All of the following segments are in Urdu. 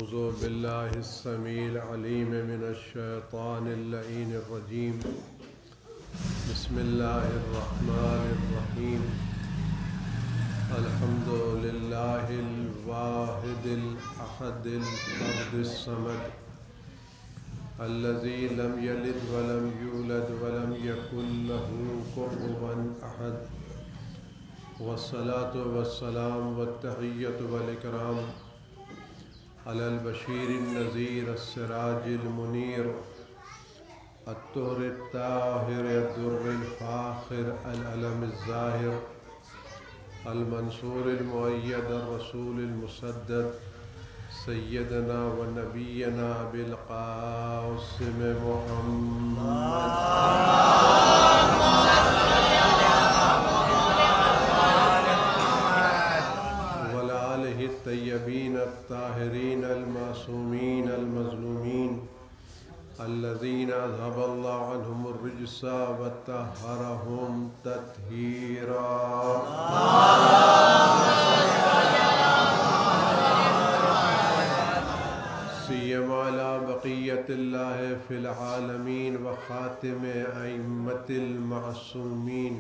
أعوذ بالله السميع العليم من الشيطان اللعين الرجيم. بسم الله الرحمن الرحيم. الحمد لله الواحد الأحد الفرد الصمد الذي لم يلد ولم يولد ولم يكن له كفوا أحد. والصلاة والسلام والتحية والإكرام على البشير النذير السراج المنير الطهر الطاهر الدر الفاخر العلم الزاهر المنصور المؤيد الرسول المسدد سيدنا ونبينا أبي القاسم محمد الطيبين الطاهرين المعصومين المظلومين الذين أذهب الله عنهم الرجس وطهرهم تطهيرا. سيما على بقية الله في العالمين وخاتم أئمة المعصومين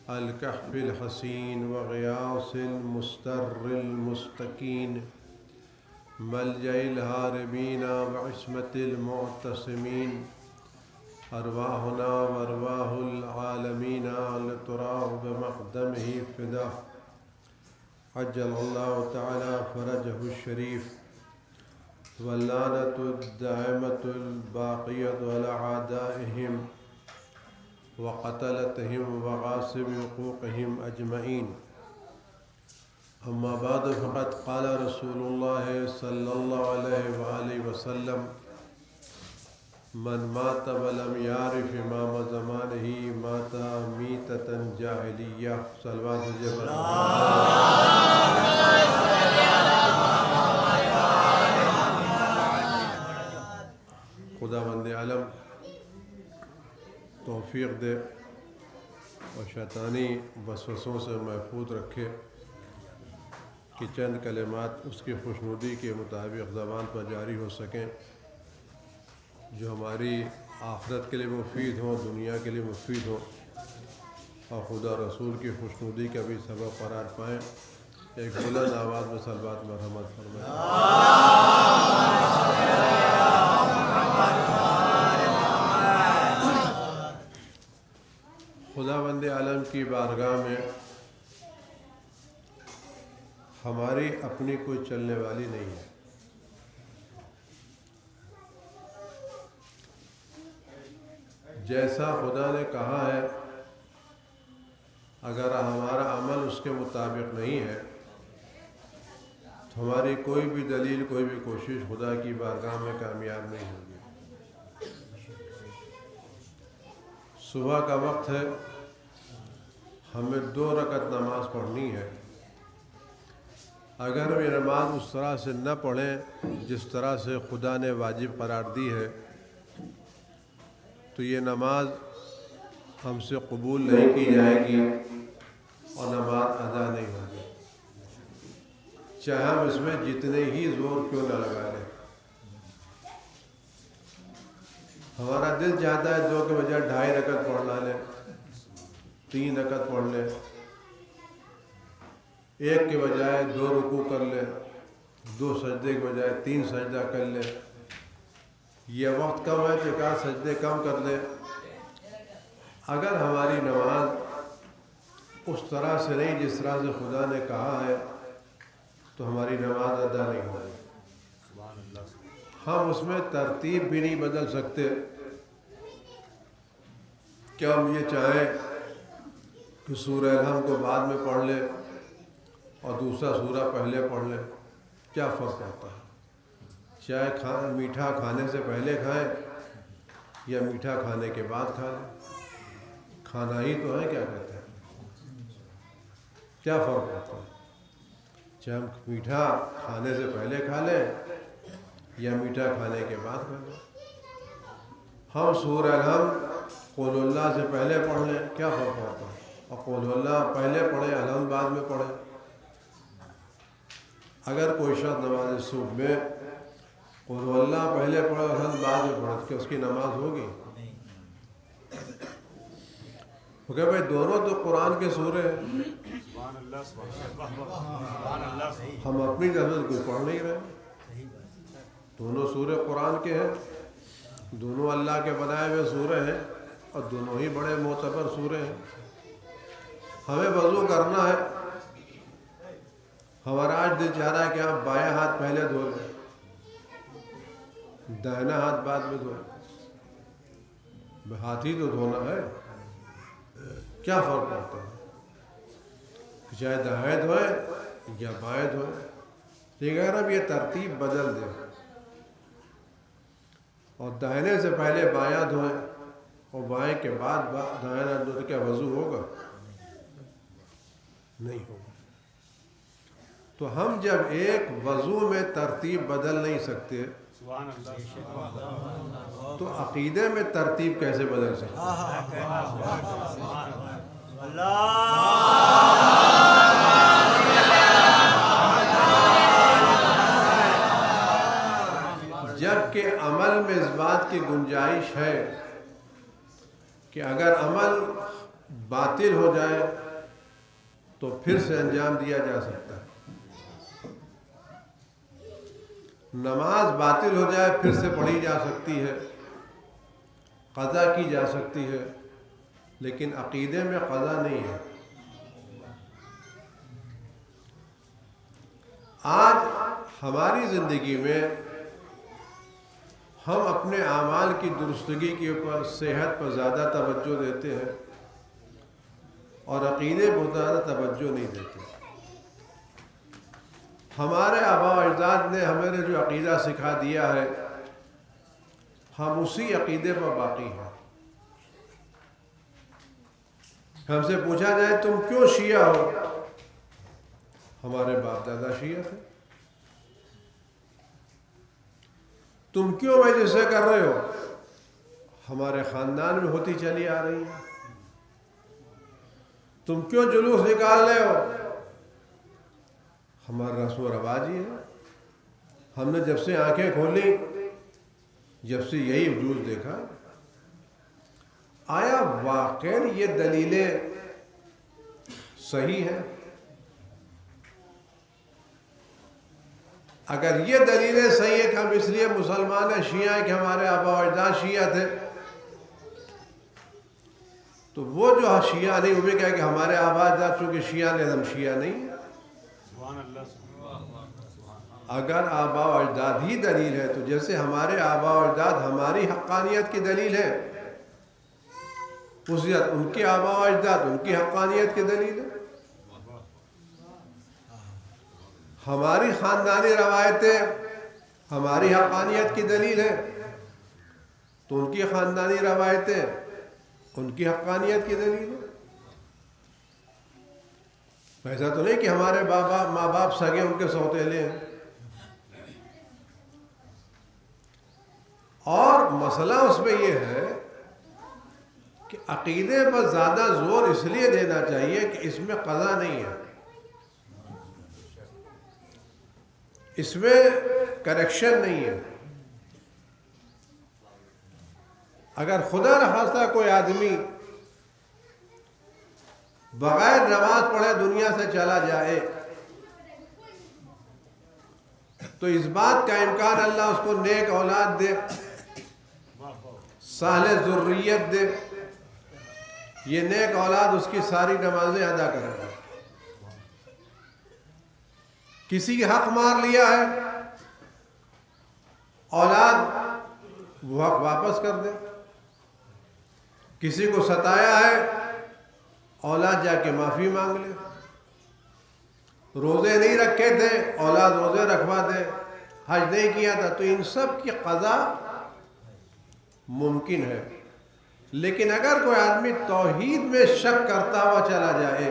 الكهف الحسين وغياث المستر المستكين ملجأ الهاربين وعصمة المعتصمين أرواحنا وأرواح العالمين لتراه بمقدمه فداه. عجل الله تعالى فرجه الشريف واللعنة الدائمة الباقية على أعدائهم وقتلتهم وغاصب حقوقهم أجمعين. أما بعد فقد قال رسول الله صلى الله عليه وآله وسلم من مات ولم يعرف إمام زمانه مات ميتة جاهلية. صلوات الجبل. خداوند عالم توفیق دے اور شیطانی وسوسوں سے محفوظ رکھے کہ چند کلمات اس کی خوشنودی کے مطابق زبان پر جاری ہو سکیں جو ہماری آخرت کے لیے مفید ہوں، دنیا کے لیے مفید ہوں اور خدا رسول کی خوشنودی کا بھی سبب قرار پائیں. ایک بلند آواز میں صلوات مرحمت فرمائیں. خداوند عالم کی بارگاہ میں ہماری اپنی کوئی چلنے والی نہیں ہے. جیسا خدا نے کہا ہے اگر ہمارا عمل اس کے مطابق نہیں ہے تو ہماری کوئی بھی دلیل، کوئی بھی کوشش خدا کی بارگاہ میں کامیاب نہیں ہوگی. صبح کا وقت ہے، ہمیں 2 رکعت نماز پڑھنی ہے. اگر یہ نماز اس طرح سے نہ پڑھیں جس طرح سے خدا نے واجب قرار دی ہے تو یہ نماز ہم سے قبول نہیں کی جائے گی اور نماز ادا نہیں ہوگی، چاہے ہم اس میں جتنے ہی زور کیوں نہ لگا لیں. ہمارا دل چاہتا ہے 2 کے بجائے 2.5 رکعت پڑھ لیں، 3 رکعت پڑھ لیں، 1 کے بجائے 2 رکوع کر لیں، 2 سجدے کے بجائے 3 سجدہ کر لیں. یہ وقت کم ہے تو 1 سجدے کم کر لیں. اگر ہماری نماز اس طرح سے نہیں جس طرح سے خدا نے کہا ہے تو ہماری نماز ادا نہیں ہوگی. ہم اس میں ترتیب بھی نہیں بدل سکتے کہ ہم یہ چاہیں کہ سورہ الحمد کو بعد میں پڑھ لیں اور دوسرا سورہ پہلے پڑھ لیں. کیا فرق پڑتا ہے؟ چاہے میٹھا کھانے سے پہلے کھائیں یا میٹھا کھانے کے بعد کھا لیں، کھانا ہی تو ہے. کیا کہتے ہیں؟ کیا فرق پڑتا ہے؟ چاہے ہم میٹھا کھانے سے پہلے کھا لیں یا میٹھا کھانے کے بعد کھا لیں. ہم سورہ الحمد قول اللہ سے پہلے پڑھ لیں، کیا فرق پڑتا ہے؟ اور قول اللہ پہلے پڑھیں، الحمد بعد میں پڑھیں. اگر کوئی شخص نماز صبح میں قل هو اللہ پہلے پڑھے اور حمد بعد میں پڑھے کہ اس کی نماز ہوگی؟ کیونکہ بھائی دونوں تو قرآن کے سورے ہیں، ہم اپنی طرف سے کوئی پڑھ نہیں رہے، دونوں سورے قرآن کے ہیں، دونوں اللہ کے بنائے ہوئے سورے ہیں اور دونوں ہی بڑے معتبر سورے ہیں۔ ہمیں وضو کرنا ہے، ہمارا آج دل چاہ رہا ہے کہ آپ بایاں ہاتھ پہلے دھو لیں، دائنا ہاتھ بعد میں دھو لیں، ہاتھ ہی تو دھونا ہے، کیا فرق پڑتا ہے؟ چاہے دائیں دھوئیں یا بائیں دھوئیں، لیکن اگر ہم یہ ترتیب بدل دیں اور دائنے سے پہلے بایاں دھوئیں اور بائیں کے بعد دائنا دھوئیں تو کیا وضو ہوگا؟ نہیں ہوگا۔ تو ہم جب ایک وضو میں ترتیب بدل نہیں سکتے تو عقیدے میں ترتیب کیسے بدل سکتے؟ جبکہ عمل میں اس بات کی گنجائش ہے کہ اگر عمل باطل ہو جائے تو پھر سے انجام دیا جا سکتا ہے، نماز باطل ہو جائے پھر سے پڑھی جا سکتی ہے، قضا کی جا سکتی ہے، لیکن عقیدے میں قضا نہیں ہے۔ آج ہماری زندگی میں ہم اپنے اعمال کی درستگی کے اوپر، صحت پر زیادہ توجہ دیتے ہیں اور عقیدے پر زیادہ توجہ نہیں دیتے۔ ہمارے آباء و اجداد نے ہمیں جو عقیدہ سکھا دیا ہے ہم اسی عقیدے پر باقی ہیں۔ ہم سے پوچھا جائے تم کیوں شیعہ ہو؟ ہمارے باپ دادا شیعہ تھے۔ تم کیوں مجلسیں کر رہے ہو؟ ہمارے خاندان میں ہوتی چلی آ رہی ہے۔ تم کیوں جلوس نکال رہے ہو؟ ہمارا رسم و رواج ہی ہے۔ ہم نے جب سے آنکھیں کھولی، جب سے یہی وجود دیکھا، آیا واقعی یہ دلیلیں صحیح ہیں؟ اگر یہ دلیلیں صحیح ہیں کہ ہم اس لیے مسلمان ہیں، شیعہ ہیں کہ ہمارے آباء و اجداد شیعہ تھے، تو وہ جو شیعہ نہیں وہ بھی کہے کہ ہمارے آباء و اجداد چونکہ شیعہ نے ہم شیعہ نہیں ہیں۔ اگر آباء و اجداد ہی دلیل ہے تو جیسے ہمارے آباء و اجداد ہماری حقانیت کی دلیل ہے، اسی طرح ان کے آباء و اجداد ان کی حقانیت کی دلیل ہے۔ ہماری خاندانی روایتیں ہماری حقانیت کی دلیل ہے تو ان کی خاندانی روایتیں ان کی حقانیت کی دلیل ہے۔ ایسا تو نہیں کہ ہمارے ماں باپ سگے ان کے سوتیلے ہیں۔ اور مسئلہ اس میں یہ ہے کہ عقیدے پر زیادہ زور اس لیے دینا چاہیے کہ اس میں قضا نہیں ہے، اس میں کریکشن نہیں ہے۔ اگر خدا نخواستہ کوئی آدمی بغیر نماز پڑھے دنیا سے چلا جائے تو اس بات کا امکان اللہ اس کو نیک اولاد دے، صالح ذریت دے، یہ نیک اولاد اس کی ساری نمازیں ادا کرے گا۔ کسی کا حق مار لیا ہے، اولاد وہ حق واپس کر دے۔ کسی کو ستایا ہے، اولاد جا کے معافی مانگ لے۔ روزے نہیں رکھے تھے، اولاد روزے رکھوا دے۔ حج نہیں کیا تھا، تو ان سب کی قضا ممکن ہے۔ لیکن اگر کوئی آدمی توحید میں شک کرتا ہوا چلا جائے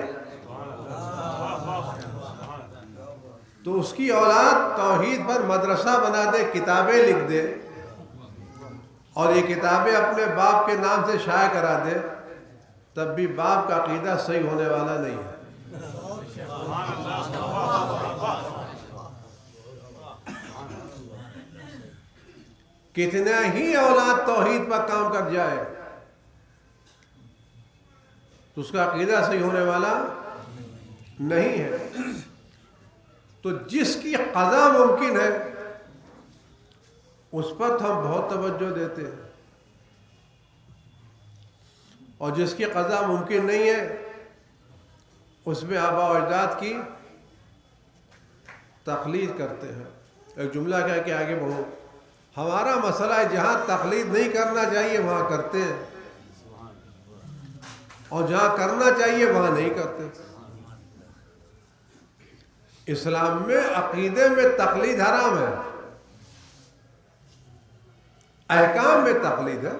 تو اس کی اولاد توحید پر مدرسہ بنا دے، کتابیں لکھ دے اور یہ کتابیں اپنے باپ کے نام سے شائع کرا دے، تب بھی باپ کا عقیدہ صحیح ہونے والا نہیں ہے۔ کتنا ہی اولاد توحید پر کام کر جائے تو اس کا عقیدہ صحیح ہونے والا نہیں ہے. تو جس کی قضا ممکن ہے اس پر ہم بہت توجہ دیتے ہیں، اور جس کی قضا ممکن نہیں ہے اس میں آباء و اجداد کی تقلید کرتے ہیں. ایک جملہ کہہ کے آگے بڑھو. ہمارا مسئلہ ہے جہاں تقلید نہیں کرنا چاہیے وہاں کرتے ہیں، اور جہاں کرنا چاہیے وہاں نہیں کرتے. اسلام میں عقیدے میں تقلید حرام ہے، احکام میں تقلید ہے.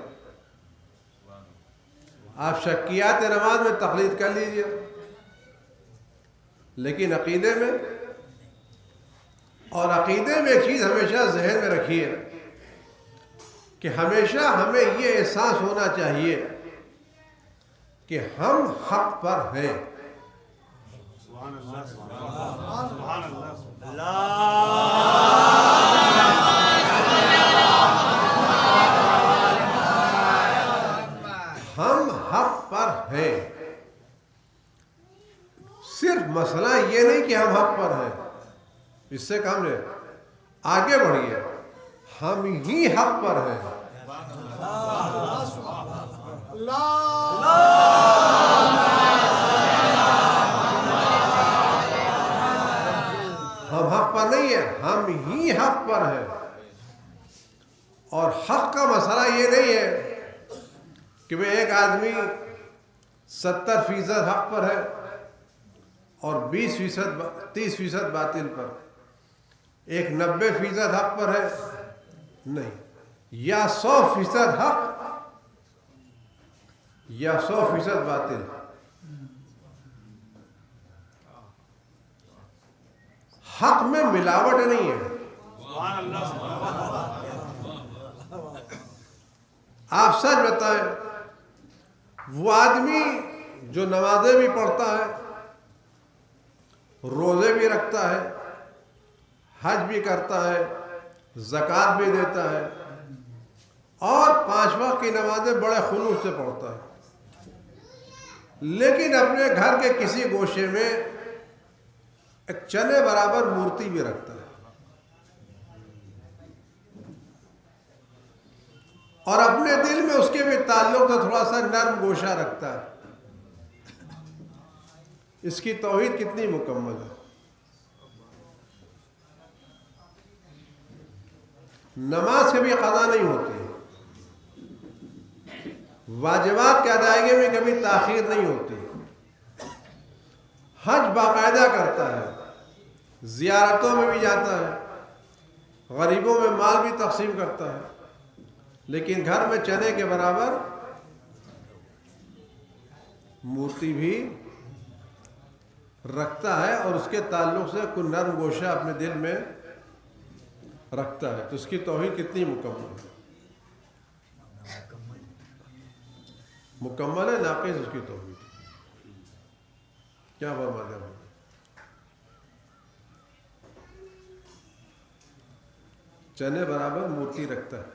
آپ شکیات نماز میں تقلید کر لیجئے، لیکن عقیدے میں، اور عقیدے میں ایک چیز ہمیشہ ذہن میں رکھیے کہ ہمیشہ ہمیں یہ احساس ہونا چاہیے کہ ہم حق پر ہیں. ہم حق پر ہیں. صرف مسئلہ یہ نہیں کہ ہم حق پر ہیں، اس سے کام ہے، آگے بڑھیے، ہم ہی حق پر ہیں. ہم حق پر نہیں ہیں، ہم ہی حق پر ہیں. اور حق کا مسئلہ یہ نہیں ہے کہ وہ ایک آدمی 70% حق پر ہے اور 30% باطل پر، ایک 90% حق پر ہے. نہیں، یا 100% حق یا 100% باطل. حق میں ملاوٹ نہیں ہے. آپ سچ بتائیں، وہ آدمی جو نمازیں بھی پڑھتا ہے، روزے بھی رکھتا ہے، حج بھی کرتا ہے، زکوٰۃ بھی دیتا ہے، اور 5 وقت کی نمازیں بڑے خلوص سے پڑھتا ہے، لیکن اپنے گھر کے کسی گوشے میں ایک چنے برابر مورتی بھی رکھتا ہے، اور اپنے دل میں اس کے بھی تعلق سے تھوڑا سا نرم گوشہ رکھتا ہے. اس کی توحید کتنی مکمل ہے؟ نماز کبھی قضا نہیں ہوتی، واجبات کی ادائیگی میں کبھی تاخیر نہیں ہوتی، حج باقاعدہ کرتا ہے، زیارتوں میں بھی جاتا ہے، غریبوں میں مال بھی تقسیم کرتا ہے، لیکن گھر میں چنے کے برابر مورتی بھی رکھتا ہے، اور اس کے تعلق سے کوئی نرم گوشہ اپنے دل میں رکھتا ہے. تو اس کی توحید کتنی مکمل ہے؟ مکمل ہے، ناقص اس کی توحید. کیا فرماتے ہیں؟ چنے برابر مورتی رکھتا ہے،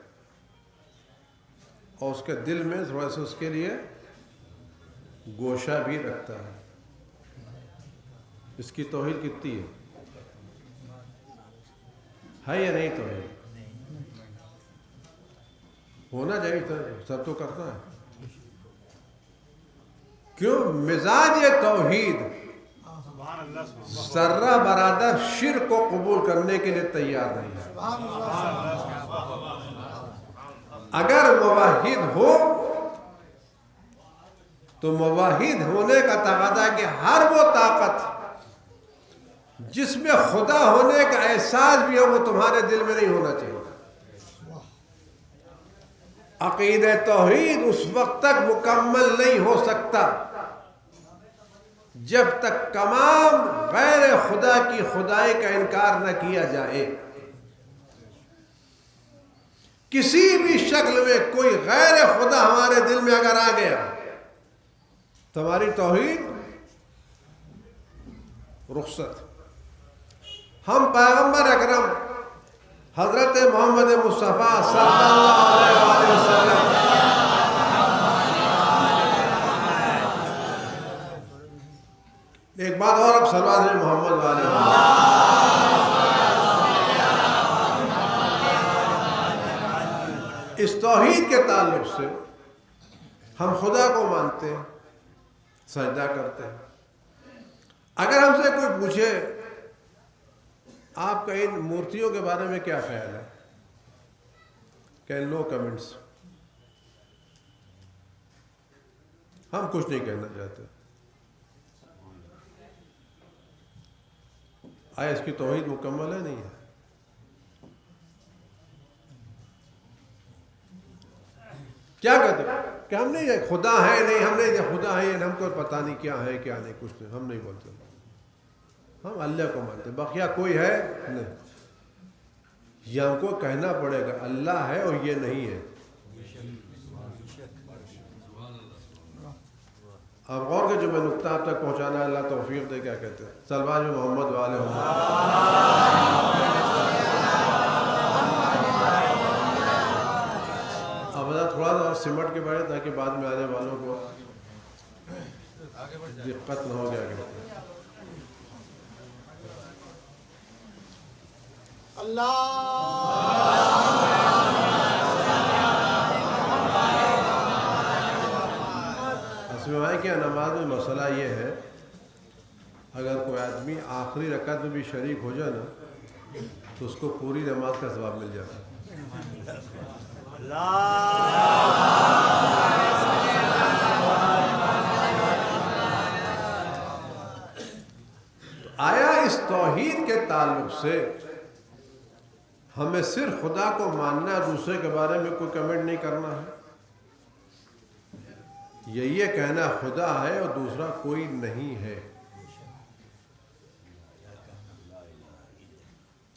اور اس کے دل میں تھوڑا سا اس کے لیے گوشہ بھی رکھتا ہے. اس کی توحید کتنی ہے یا نہیں؟ توحید ہونا چاہیے تھا، سب تو کرتا ہے. کیوں؟ مزاج توحید ذرہ برادر شرک کو قبول کرنے کے لیے تیار نہیں ہے. اگر موحد ہو تو موحد ہونے کا تقاضا ہے کہ ہر وہ طاقت جس میں خدا ہونے کا احساس بھی ہو وہ تمہارے دل میں نہیں ہونا چاہیے. عقیدہ توحید اس وقت تک مکمل نہیں ہو سکتا جب تک تمام غیر خدا کی خدائی کا انکار نہ کیا جائے. کسی بھی شکل میں کوئی غیر خدا ہمارے دل میں اگر آ گیا تو ہماری توحید رخصت. ہم پیغمبر اکرم حضرت محمد مصطفیٰ صلی اللہ علیہ وآلہ وسلم۔ ایک بات اور، اب صلوات محمد والے اس توحید کے تعلق سے ہم خدا کو مانتے ہیں، سجدہ کرتے ہیں۔ اگر ہم سے کوئی پوچھے آپ کا ان مورتیوں کے بارے میں کیا خیال ہے، کہ نو کمنٹس، ہم کچھ نہیں کہنا چاہتے۔ آیا اس کی توحید مکمل ہے؟ نہیں ہے۔ کیا کہتے ہیں کہ ہم نہیں، خدا ہے نہیں، ہم نہیں، خدا ہے ہم کو پتہ نہیں کیا ہے کیا نہیں، کچھ نہیں، ہم نہیں بولتے، ہم اللہ کو مانتے، بقیہ کوئی ہے نہیں۔ یہ ہم کو کہنا پڑے گا اللہ ہے اور یہ نہیں ہے۔ اب غور کے جو میں نقطہ آپ تک پہنچانا ہے، اللہ توفیق دے۔ کیا کہتے ہیں؟ صلوات محمد والے محمد۔ اب تھوڑا سا سمٹ کے بیٹھے تاکہ بعد میں آنے والوں کو دقت نہ ہو گیا۔ اللہ کیا نماز میں مسئلہ یہ ہے، اگر کوئی آدمی آخری رکعت میں بھی شریک ہو جائے نا تو اس کو پوری نماز کا ثواب مل جاتا ہے۔ آیا اس توحید کے تعلق سے ہمیں صرف خدا کو ماننا ہے، دوسرے کے بارے میں کوئی کمنٹ نہیں کرنا ہے؟ یہ کہنا خدا ہے اور دوسرا کوئی نہیں ہے۔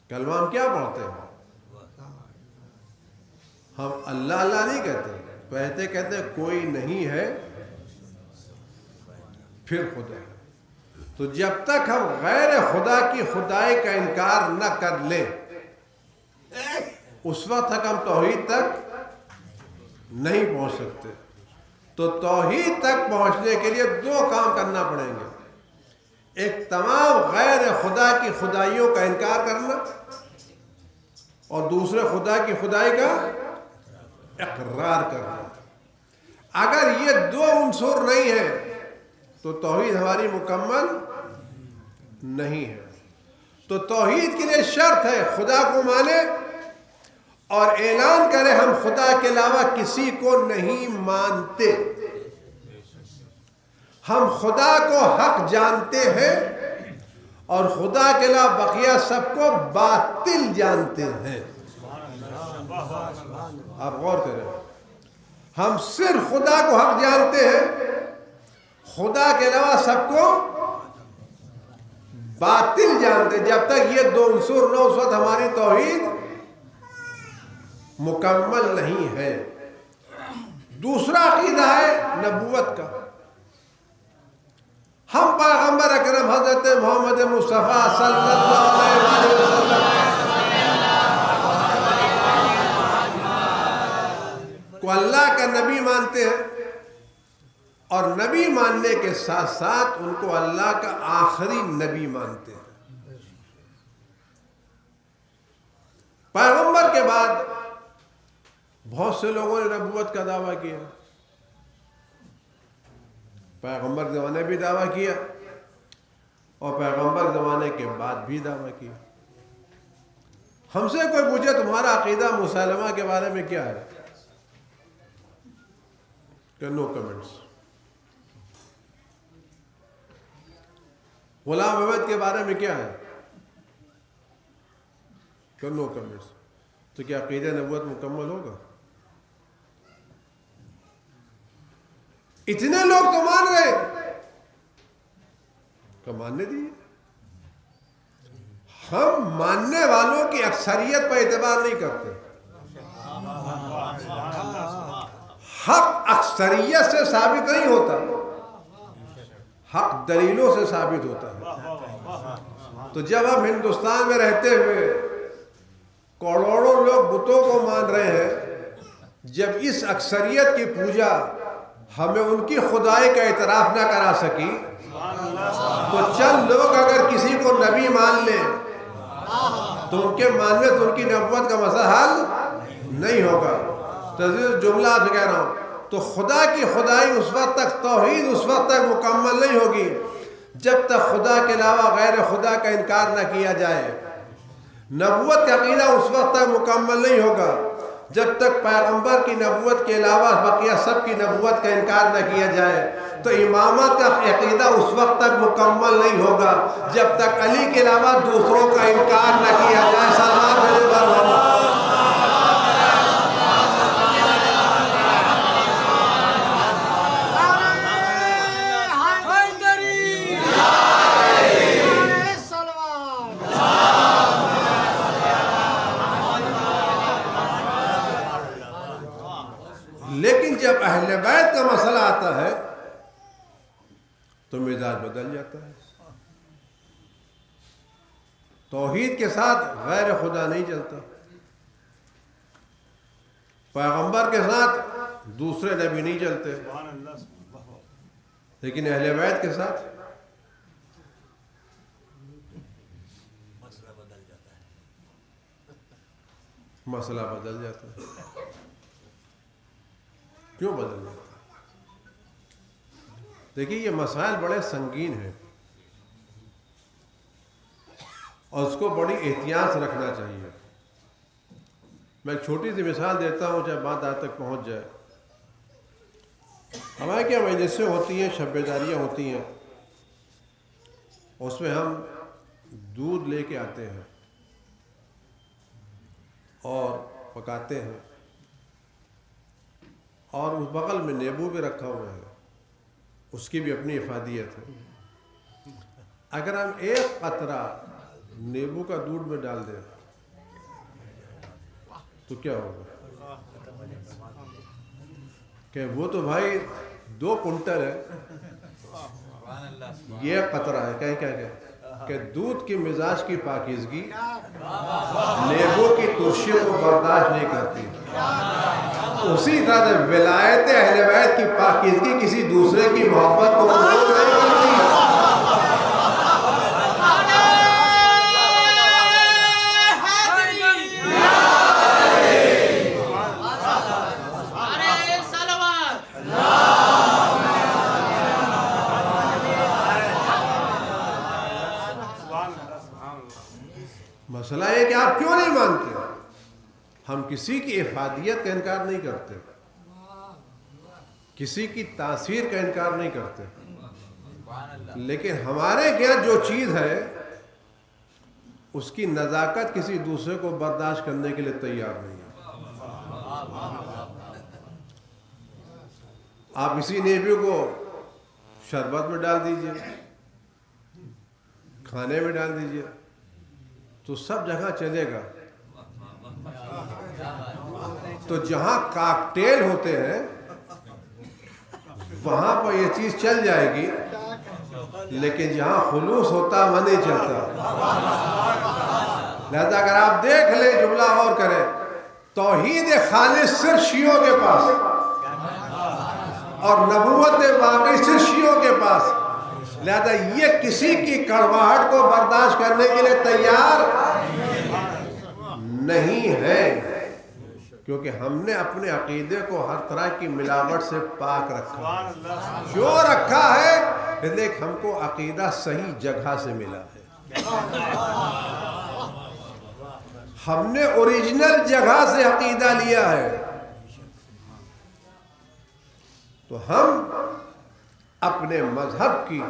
کلمہ ہم کیا پڑھتے ہیں؟ ہم اللہ اللہ نہیں کہتے، کہتے ہیں کوئی نہیں ہے پھر خدا ہے۔ تو جب تک ہم غیر خدا کی خدائی کا انکار نہ کر لیں اس وقت تک ہم توحید تک نہیں پہنچ سکتے۔ تو توحید تک پہنچنے کے لیے دو کام کرنا پڑیں گے، ایک تمام غیر خدا کی خدائیوں کا انکار کرنا، اور دوسرے خدا کی خدائی کا اقرار کرنا۔ اگر یہ دو عنصر نہیں ہے تو توحید ہماری مکمل نہیں ہے۔ تو توحید کے لیے شرط ہے خدا کو مانے اور اعلان کرے ہم خدا کے علاوہ کسی کو نہیں مانتے، ہم خدا کو حق جانتے ہیں اور خدا کے علاوہ بقیہ سب کو باطل جانتے ہیں۔ آپ غور کریں، ہم صرف خدا کو حق جانتے ہیں، خدا کے علاوہ سب کو باطل جانتے ہیں۔ جب تک یہ دو عنصر نہ اس وقت ہماری توحید مکمل نہیں ہے۔ دوسرا عقیدہ ہے نبوت کا۔ ہم پیغمبر اکرم حضرت محمد مصطفیٰ صلی اللہ علیہ وسلم کو اللہ کا نبی مانتے ہیں، اور نبی ماننے کے ساتھ ساتھ ان کو اللہ کا آخری نبی مانتے ہیں۔ پیغمبر کے بعد بہت سے لوگوں نے نبوت کا دعویٰ کیا، پیغمبر کے زمانے بھی دعویٰ کیا اور پیغمبر زمانے کے بعد بھی دعویٰ کیا۔ ہم سے کوئی پوچھے تمہارا عقیدہ مسلمہ کے بارے میں کیا ہے، کہ نو کمنٹس۔ غلام احمد کے بارے میں کیا ہے، کہ نو کمنٹس۔ تو کیا عقیدہ نبوت مکمل ہوگا؟ اتنے لوگ تو مان رہے، کہ ماننے دیجیے۔ ہم ماننے والوں کی اکثریت پر اعتبار نہیں کرتے، حق اکثریت سے ثابت نہیں ہوتا، حق دلیلوں سے ثابت ہوتا ہے۔ تو جب ہم ہندوستان میں رہتے ہوئے کروڑوں لوگ بتوں کو مان رہے ہیں، جب اس اکثریت کی پوجا ہمیں ان کی خدائی کا اعتراف نہ کرا سکی، تو چند لوگ اگر کسی کو نبی مان لیں تو ان کے ماننے سے ان کی نبوت کا مسئلہ حل نہیں ہوگا۔ تذکیر جملہ آپ سے کہہ رہا ہوں، تو خدا کی خدائی اس وقت تک، توحید اس وقت تک مکمل نہیں ہوگی جب تک خدا کے علاوہ غیر خدا کا انکار نہ کیا جائے۔ نبوت کا عقیدہ اس وقت تک مکمل نہیں ہوگا جب تک پیغمبر کی نبوت کے علاوہ بقیہ سب کی نبوت کا انکار نہ کیا جائے۔ تو امامت کا عقیدہ اس وقت تک مکمل نہیں ہوگا جب تک علی کے علاوہ دوسروں کا انکار نہ کیا جائے۔ سلمان میرے بابا لیکن جب اہل بیت کا مسئلہ آتا ہے تو مزاج بدل جاتا ہے۔ توحید کے ساتھ غیر خدا نہیں چلتا، پیغمبر کے ساتھ دوسرے نبی نہیں چلتے، لیکن اہل بیت کے ساتھ مسئلہ بدل جاتا ہے۔ کیوں بدل جاتا ہے؟ دیکھیے یہ مسائل بڑے سنگین ہیں اور اس کو بڑی احتیاط سے رکھنا چاہیے۔ میں ایک چھوٹی سی مثال دیتا ہوں چاہے بات آج تک پہنچ جائے۔ ہمارے کیا مجلسیں ہوتی ہیں، شب بیداریاں ہوتی ہیں، اس میں ہم دودھ لے کے آتے ہیں اور پکاتے ہیں، اور اس بغل میں نیبو بھی رکھا ہوا ہے، اس کی بھی اپنی افادیت ہے۔ اگر ہم ایک قطرہ نیبو کا دودھ میں ڈال دیں تو کیا ہوگا؟ کہ وہ تو بھائی 2 کنٹل ہے، یہ قطرہ ہے۔ کہیں کہ دودھ کی مزاج کی پاکیزگی نیبو کی ترشیوں کو برداشت نہیں کرتی۔ اسی طرح سے ولایت اہل بیت کی پاکیزگی کسی دوسرے کی محبت کو قبول نہیں کرتی۔ مسئلہ یہ کہ آپ کیوں نہیں مانتے؟ ہم کسی کی افادیت کا انکار نہیں کرتے، کسی کی تاثیر کا انکار نہیں کرتے، لیکن ہمارے کیا جو چیز ہے اس کی نزاکت کسی دوسرے کو برداشت کرنے کے لیے تیار نہیں ہے۔ آپ اسی نیبو کو شربت میں ڈال دیجئے، کھانے میں ڈال دیجئے، تو سب جگہ چلے گا۔ تو جہاں کاکٹیل ہوتے ہیں وہاں پر یہ چیز چل جائے گی، لیکن جہاں خلوص ہوتا وہ نہیں چلتا۔ لہذا اگر آپ دیکھ لیں، جملہ غور کریں، توحید خالص صرف شیعوں کے پاس اور نبوت واقعی صرف شیعوں کے پاس، لہذا یہ کسی کی کڑواہٹ کو برداشت کرنے کے لیے تیار نہیں ہے، کیونکہ ہم نے اپنے عقیدے کو ہر طرح کی ملاوٹ سے پاک رکھا ہے۔ کیوں رکھا ہے؟ دیکھ ہم کو عقیدہ صحیح جگہ سے ملا ہے، ہم نے اوریجنل جگہ سے عقیدہ لیا ہے، تو ہم اپنے مذہب کی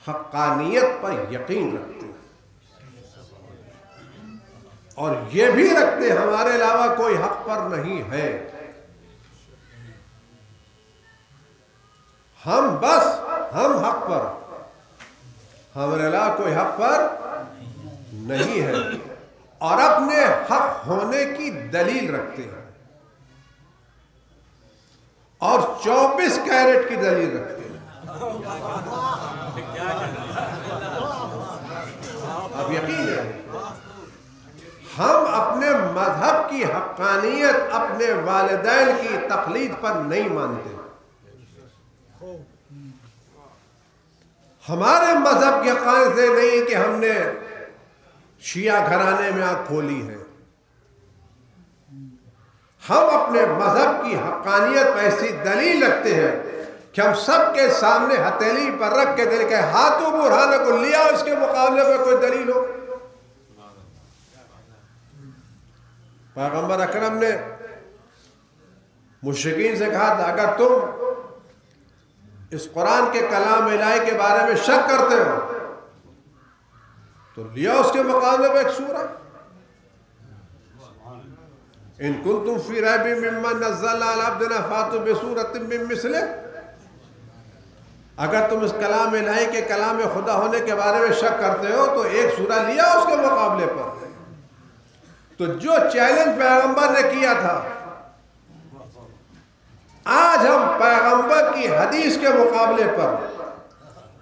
حقانیت پر یقین رکھتے ہیں، اور یہ بھی رکھتے ہیں ہمارے علاوہ کوئی حق پر نہیں ہے۔ ہم حق پر، ہمارے علاوہ کوئی حق پر نہیں ہے، اور اپنے حق ہونے کی دلیل رکھتے ہیں، اور 24 کیرٹ کی دلیل رکھتے ہیں۔ اب یقین ہے ہم مذہب کی حقانیت اپنے والدین کی تقلید پر نہیں مانتے. ہمارے مذہب کی حقانیت سے نہیں کہ ہم نے شیعہ گھرانے میں آنکھ کھولی ہے. ہم اپنے مذہب کی حقانیت پر ایسی دلیل رکھتے ہیں کہ ہم سب کے سامنے ہتھیلی پر رکھ کے دل کے ہاتھوں برہانہ کو لیا اس کے مقابلے میں کوئی دلیل ہو. پیغمبر اکرم نے مشرکین سے کہا تھا اگر تم اس قرآن کے کلام الہی کے بارے میں شک کرتے ہو تو لیا اس کے مقابلے میں ایک سورہ. ان کنتم فی ریب مما نزلنا علی عبدنا فاتوا بسورۃ من مثلہ. اگر تم اس کلام الہی کے کلام خدا ہونے کے بارے میں شک کرتے ہو تو ایک سورہ لیا اس کے مقابلے پر. تو جو چیلنج پیغمبر نے کیا تھا آج ہم پیغمبر کی حدیث کے مقابلے پر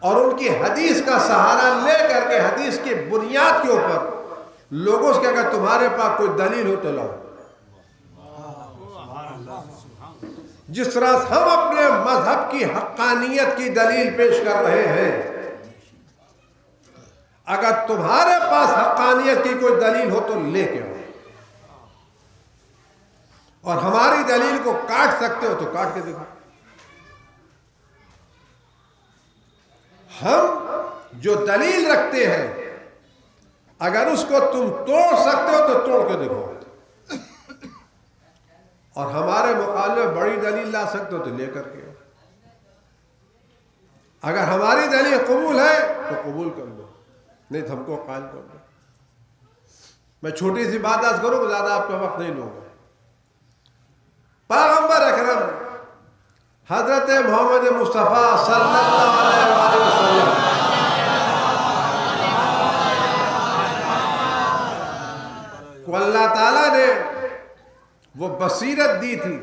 اور ان کی حدیث کا سہارا لے کر کے حدیث کی بنیاد کے اوپر لوگوں سے اگر تمہارے پاس کوئی دلیل ہو تو لاؤ. جس طرح ہم اپنے مذہب کی حقانیت کی دلیل پیش کر رہے ہیں اگر تمہارے پاس حقانیت کی کوئی دلیل ہو تو لے کے آؤ اور ہماری دلیل کو کاٹ سکتے ہو تو کاٹ کے دیکھو. ہم جو دلیل رکھتے ہیں اگر اس کو تم توڑ سکتے ہو تو توڑ کے دیکھو اور ہمارے مقابلے میں بڑی دلیل لا سکتے ہو تو لے کر کے. اگر ہماری دلیل قبول ہے تو قبول کر لو نہیں تو ہم کو قائل کر لو. میں چھوٹی سی بات آج کروں زیادہ آپ کا وقت نہیں لوں گا. پیغمبر اکرم حضرت محمد مصطفیٰ صلی اللہ علیہ وآلہ وسلم کو اللہ تعالیٰ نے وہ بصیرت دی تھی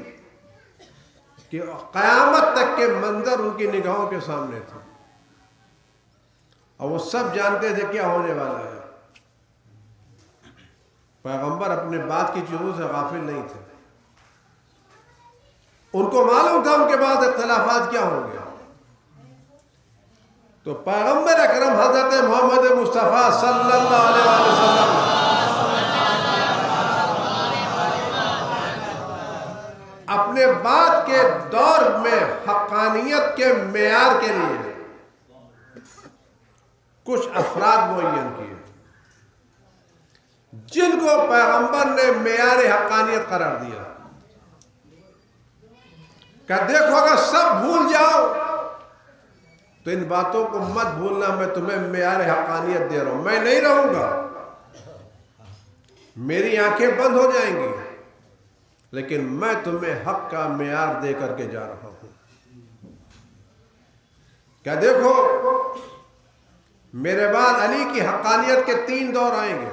کہ قیامت تک کے منظر ان کی نگاہوں کے سامنے تھے اور وہ سب جانتے تھے کیا ہونے والا ہے. پیغمبر اپنے بات کی چیزوں سے غافل نہیں تھے. ان کو معلوم تھا ان کے بعد اختلافات کیا ہوں گے. تو پیغمبر اکرم حضرت محمد مصطفیٰ صلی اللہ علیہ وسلم اپنے بعد کے دور میں حقانیت کے معیار کے لیے کچھ افراد معین کیے جن کو پیغمبر نے معیار حقانیت قرار دیا کہ دیکھو اگر سب بھول جاؤ تو ان باتوں کو مت بھولنا میں تمہیں معیار حقانیت دے رہا ہوں. میں نہیں رہوں گا میری آنکھیں بند ہو جائیں گی لیکن میں تمہیں حق کا معیار دے کر کے جا رہا ہوں. کیا دیکھو میرے بعد علی کی حقانیت کے 3 دور آئیں گے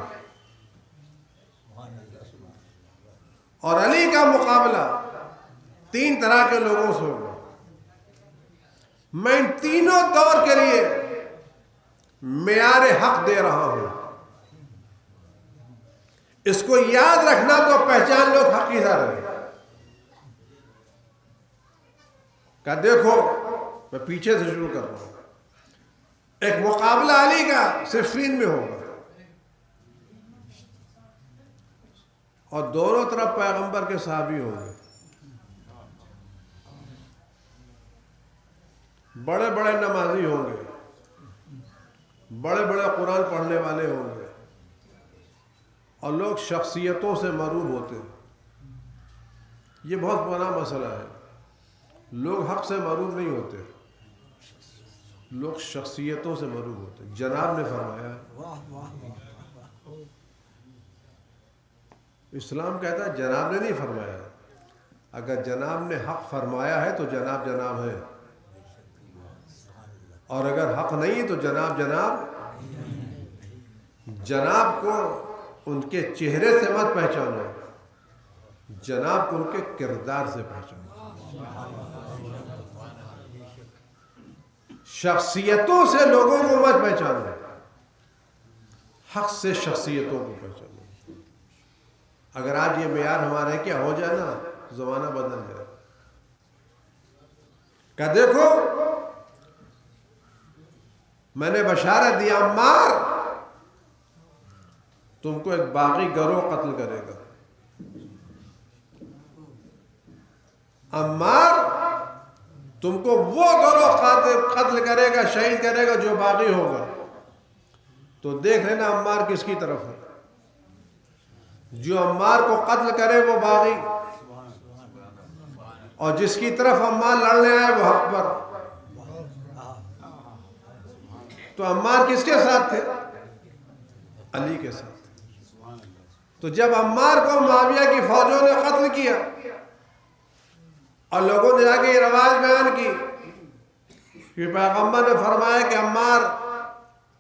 اور علی کا مقابلہ 3 طرح کے لوگوں سے ہوگا. میں ان تینوں دور کے لیے معیار حق دے رہا ہوں. اس کو یاد رکھنا تو پہچان لو حقیقت ہے. کہ دیکھو میں پیچھے سے شروع کر رہا ہوں. ایک مقابلہ علی کا صفین میں ہوگا اور دونوں طرف پیغمبر کے صحابی ہوں گے. بڑے بڑے نمازی ہوں گے بڑے بڑے قرآن پڑھنے والے ہوں گے اور لوگ شخصیتوں سے مرعوب ہوتے ہیں. یہ بہت بڑا مسئلہ ہے. لوگ حق سے مرعوب نہیں ہوتے لوگ شخصیتوں سے مرعوب ہوتے ہیں. جناب نے فرمایا اسلام کہتا ہے جناب نے نہیں فرمایا. اگر جناب نے حق فرمایا ہے تو جناب جناب ہے اور اگر حق نہیں تو جناب جناب. جناب کو ان کے چہرے سے مت پہچانو جناب کو ان کے کردار سے پہچانو. شخصیتوں سے لوگوں کو مت پہچانو حق سے شخصیتوں کو پہچانو. اگر آج یہ معیار ہمارے کیا ہو جائے نا تو زمانہ بدل جائے کہ دیکھو میں نے بشارت دی عمار تم کو ایک باغی گروہ قتل کرے گا. عمار تم کو وہ گروہ قتل کرے گا شہید کرے گا جو باغی ہوگا. تو دیکھ لینا عمار کس کی طرف ہے. جو عمار کو قتل کرے وہ باغی اور جس کی طرف عمار لڑنے آئے وہ حق پر. تو عمار کس کے ساتھ تھے؟ علی کے ساتھ. تو جب عمار کو معاویہ کی فوجوں نے قتل کیا اور لوگوں نے جا کے یہ روایت بیان کی کہ پیغمبر نے فرمایا کہ عمار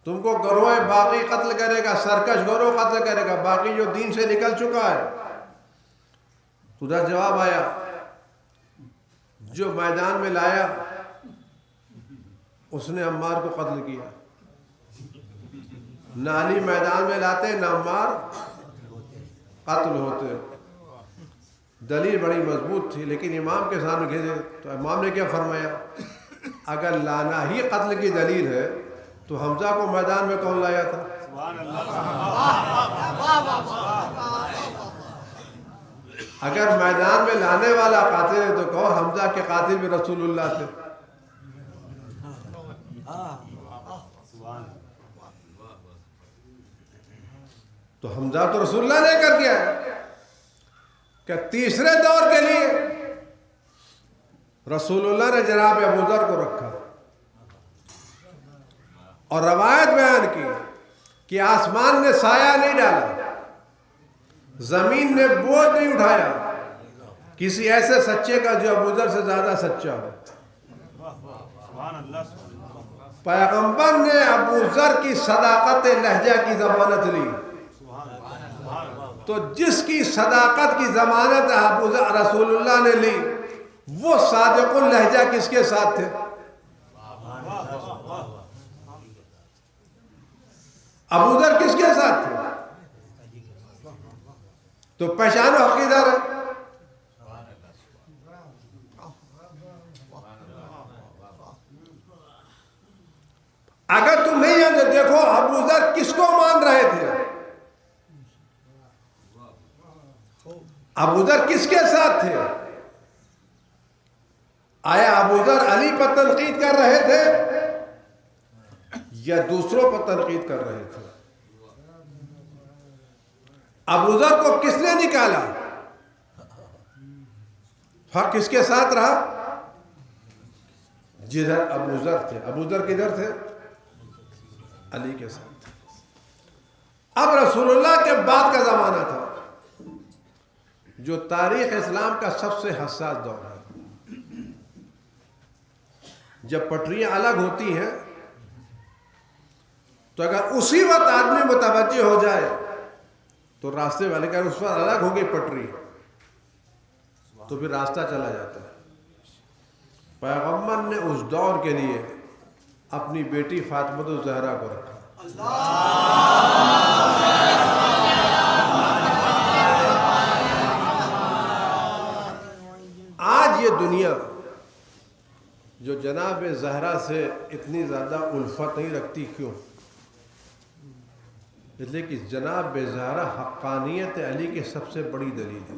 تم کو گروہ باقی قتل کرے گا، سرکش گروہ قتل کرے گا، باقی جو دین سے نکل چکا ہے. تو جواب آیا جو میدان میں لایا اس نے عمار کو قتل کیا. نہ علی میدان میں لاتے نہ عمار قتل ہوتے. دلیل بڑی مضبوط تھی لیکن امام کے سامنے گھیرے تو امام نے کیا فرمایا اگر لانا ہی قتل کی دلیل ہے تو حمزہ کو میدان میں کون لایا تھا؟ اگر میدان میں لانے والا قاتل ہے تو کہو حمزہ کے قاتل بھی رسول اللہ تھے. تو حمزہ تو رسول اللہ نے کر دیا کہ تیسرے دور کے لیے رسول اللہ نے جناب ابوذر کو رکھا اور روایت بیان کی کہ آسمان نے سایہ نہیں ڈالا، زمین نے بوجھ نہیں اٹھایا کسی ایسے سچے کا جو ابوذر سے زیادہ سچا ہو. پیغمبر نے ابوذر کی صداقت لہجہ کی ضمانت لی. تو جس کی صداقت کی ضمانت رسول اللہ نے لی وہ صادق اللہجہ کس کے ساتھ تھے؟ ابوذر کس کے ساتھ تھے؟ تو پہچانو عقیدہ ہے. اگر تم نہیں جانتے دیکھو ابوذر کس کو مان رہے تھے، ابوذر کس کے ساتھ تھے؟ آیا ابوذر علی پر تنقید کر رہے تھے یا دوسروں پر تنقید کر رہے تھے؟ ابوذر کو کس نے نکالا؟ حق کس کے ساتھ رہا؟ جدھر ابوذر تھے. ابوذر کدھر تھے؟ علی کے ساتھ. اب رسول اللہ کے بعد کا زمانہ تھا جو تاریخ اسلام کا سب سے حساس دور ہے. جب پٹریاں الگ ہوتی ہیں تو اگر اسی وقت آدمی متوجہ ہو جائے تو راستے والے کہ اس وقت الگ ہوگی پٹری تو پھر راستہ چلا جاتا ہے. پیغمبر نے اس دور کے لیے اپنی بیٹی فاطمہ الزہرا کو رکھا. آج یہ دنیا جو جناب زہرا سے اتنی زیادہ الفت نہیں رکھتی کیوں؟ اس لیے کہ جناب زہرا حقانیت علی کی سب سے بڑی دلیل ہے.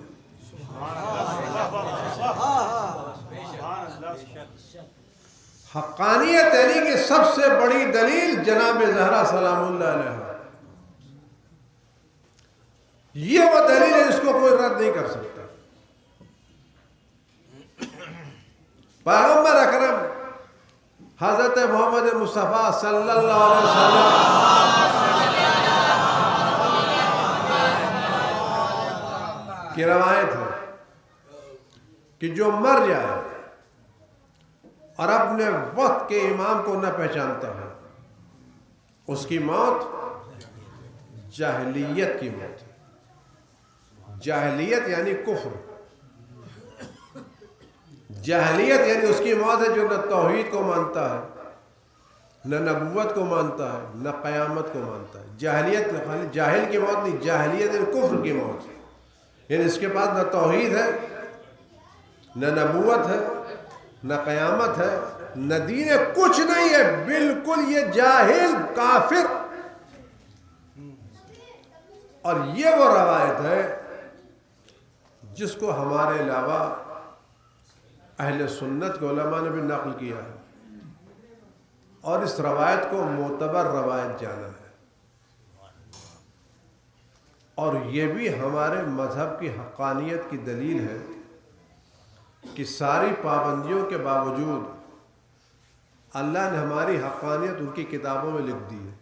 حقانیت علی کی سب سے بڑی دلیل جناب زہرا سلام اللہ علیہ. یہ وہ دلیل ہے جس کو کوئی رد نہیں کر سکتا. پیغمبر اکرم حضرت محمد مصطفیٰ صلی اللہ علیہ وسلم کی روایت ہے کہ جو مر جائے اور اپنے وقت کے امام کو نہ پہچانتا ہے اس کی موت جاہلیت کی موت ہے. جاہلیت یعنی کفر. جاہلیت یعنی اس کی موت ہے جو نہ توحید کو مانتا ہے نہ نبوت کو مانتا ہے نہ قیامت کو مانتا ہے. جاہلیت خالی جاہل کی موت نہیں، جاہلیت یعنی کفر کی موت. یعنی اس کے پاس نہ توحید ہے، نہ نبوت ہے، نہ قیامت ہے، نہ دین ہے، کچھ نہیں ہے، بالکل یہ جاہل کافر۔ اور یہ وہ روایت ہے جس کو ہمارے علاوہ اہل سنت کے علماء نے بھی نقل کیا ہے، اور اس روایت کو معتبر روایت جانا ہے، اور یہ بھی ہمارے مذہب کی حقانیت کی دلیل ہے کہ ساری پابندیوں کے باوجود اللہ نے ہماری حقانیت ان کی کتابوں میں لکھ دی ہے۔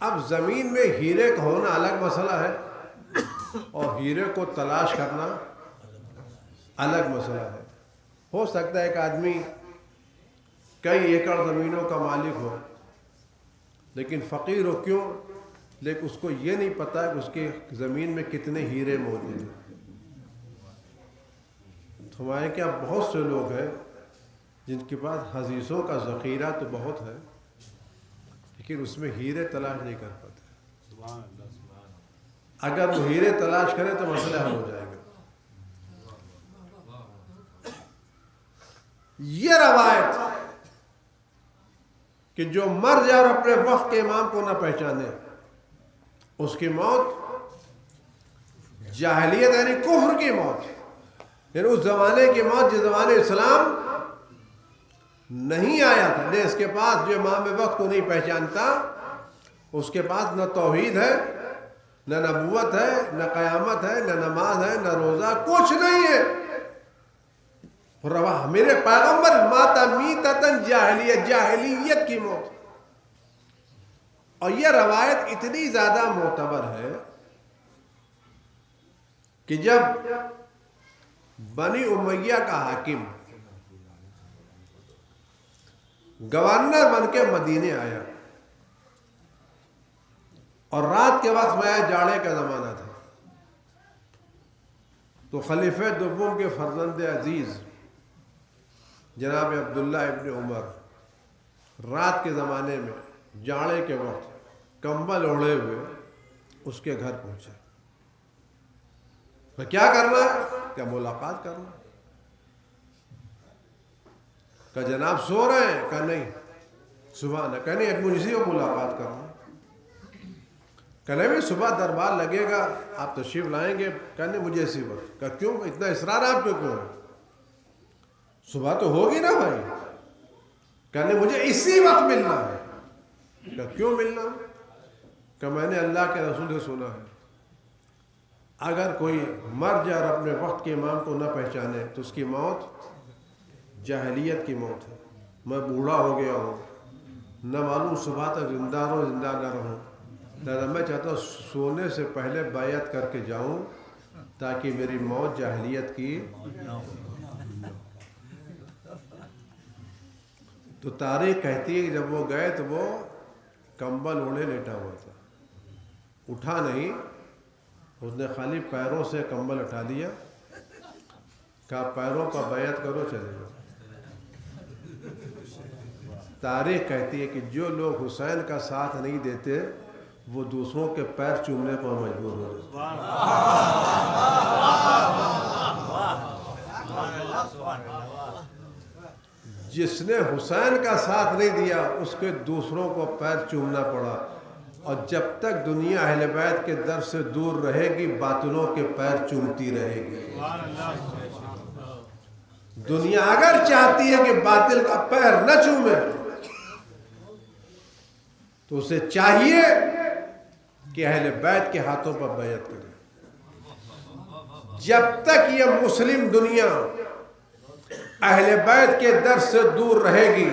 اب زمین میں ہیرے کا ہونا الگ مسئلہ ہے اور ہیرے کو تلاش کرنا الگ مسئلہ ہے۔ ہو سکتا ہے ایک آدمی کئی ایکڑ زمینوں کا مالک ہو لیکن فقیر ہو، کیوں؟ لیکن اس کو یہ نہیں پتا کہ اس کی زمین میں کتنے ہیرے موجود ہیں۔ ہمارے کیا بہت سے لوگ ہیں جن کے پاس حدیثوں کا ذخیرہ تو بہت ہے لیکن اس میں ہیرے تلاش نہیں کر پاتے۔ اگر وہ ہیرے تلاش کرے تو مسئلہ حل ہو جائے گا۔ یہ روایت کہ جو مر جائے اور اپنے وقت کے امام کو نہ پہچانے، اس کی موت جاہلیت یعنی کفر کی موت، یعنی اس زمانے کی موت جس زمانے اسلام نہیں آیا تھا، نہیں اس کے پاس جو امام وقت کو نہیں پہچانتا، اس کے پاس نہ توحید ہے، نہ نبوت ہے، نہ قیامت ہے، نہ نماز ہے، نہ روزہ، کچھ نہیں ہے۔ میرے پیغمبر ماتا میتتن جاہلیت، جاہلیت کی موت۔ اور یہ روایت اتنی زیادہ معتبر ہے کہ جب بنی امیہ کا حاکم گورنر بن کے مدینے آیا اور رات کے وقت میں جاڑے کا زمانہ تھا، تو خلیفہ دوم کے فرزند عزیز جناب عبداللہ ابن عمر رات کے زمانے میں جاڑے کے وقت کمبل اوڑھے ہوئے اس کے گھر پہنچے۔ میں کیا کرنا ہے؟ کیا ملاقات کرنا؟ کہ جناب سو رہے ہیں؟ کہ نہیں، صبح نہ، کہ نہیں ایک مجھے سے ملاقات کرنا، کہ نہیں صبح دربار لگے گا، آپ تشریف لائیں گے، کہ نہیں مجھے اسی وقت۔ کہ کیوں اتنا اصرار آپ کو کیوں ہے؟ صبح تو ہوگی نا بھائی، کہ نہیں مجھے اسی وقت ملنا ہے۔ کہ کیوں ملنا؟ کہ میں نے اللہ کے رسول سے سنا ہے اگر کوئی مر جائے اور اپنے وقت کے امام کو نہ پہچانے تو اس کی موت جاہلیت کی موت ہے۔ میں بوڑھا ہو گیا ہوں، نہ معلوم صبح تک زندہ رہوں زندہ نہ رہوں، لہذا میں چاہتا ہوں سونے سے پہلے بیعت کر کے جاؤں تاکہ میری موت جاہلیت کی۔ تو تاریخ کہتی ہے کہ جب وہ گئے تو وہ کمبل اوڑھے لیٹا ہوا تھا، اٹھا نہیں، اس نے خالی پیروں سے کمبل اٹھا لیا، کہا پیروں کا بیعت کرو چلے جاؤ۔ تاریخ کہتی ہے کہ جو لوگ حسین کا ساتھ نہیں دیتے وہ دوسروں کے پیر چومنے پر مجبور ہو جاتے۔ جس نے حسین کا ساتھ نہیں دیا اس کے دوسروں کو پیر چومنا پڑا، اور جب تک دنیا اہل بیت کے در سے دور رہے گی باطلوں کے پیر چومتی رہے گی۔ دنیا اگر چاہتی ہے کہ باطل کا پیر نہ چومے تو اسے چاہیے کہ اہل بیت کے ہاتھوں پر بیعت کرے۔ جب تک یہ مسلم دنیا اہل بیت کے در سے دور رہے گی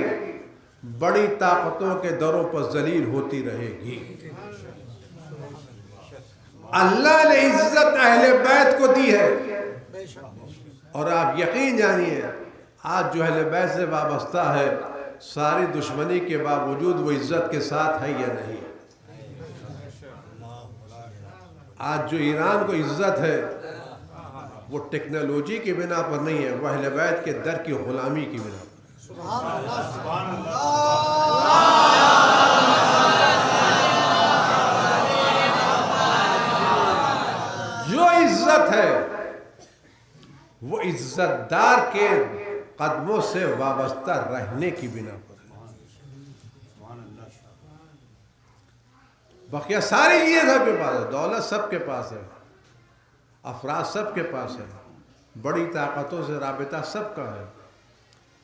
بڑی طاقتوں کے دروں پر ذلیل ہوتی رہے گی۔ اللہ نے عزت اہل بیت کو دی ہے، اور آپ یقین جانیے آج جو اہل بیت سے وابستہ ہے ساری دشمنی کے باوجود وہ عزت کے ساتھ ہے یا نہیں؟ آج جو ایران کو عزت ہے وہ ٹیکنالوجی کی بنا پر نہیں ہے، وہ اہل بیت کے در کی غلامی کی بنا پر۔ سبحان اللہ، سبحان اللہ۔ عزت ہے وہ عزت دار کے قدموں سے وابستہ رہنے کی بنا پر ہے. بقیہ ساری چیزیں سب کے پاس ہے، دولت سب کے پاس ہے، افراد سب کے پاس ہے، بڑی طاقتوں سے رابطہ سب کا ہے،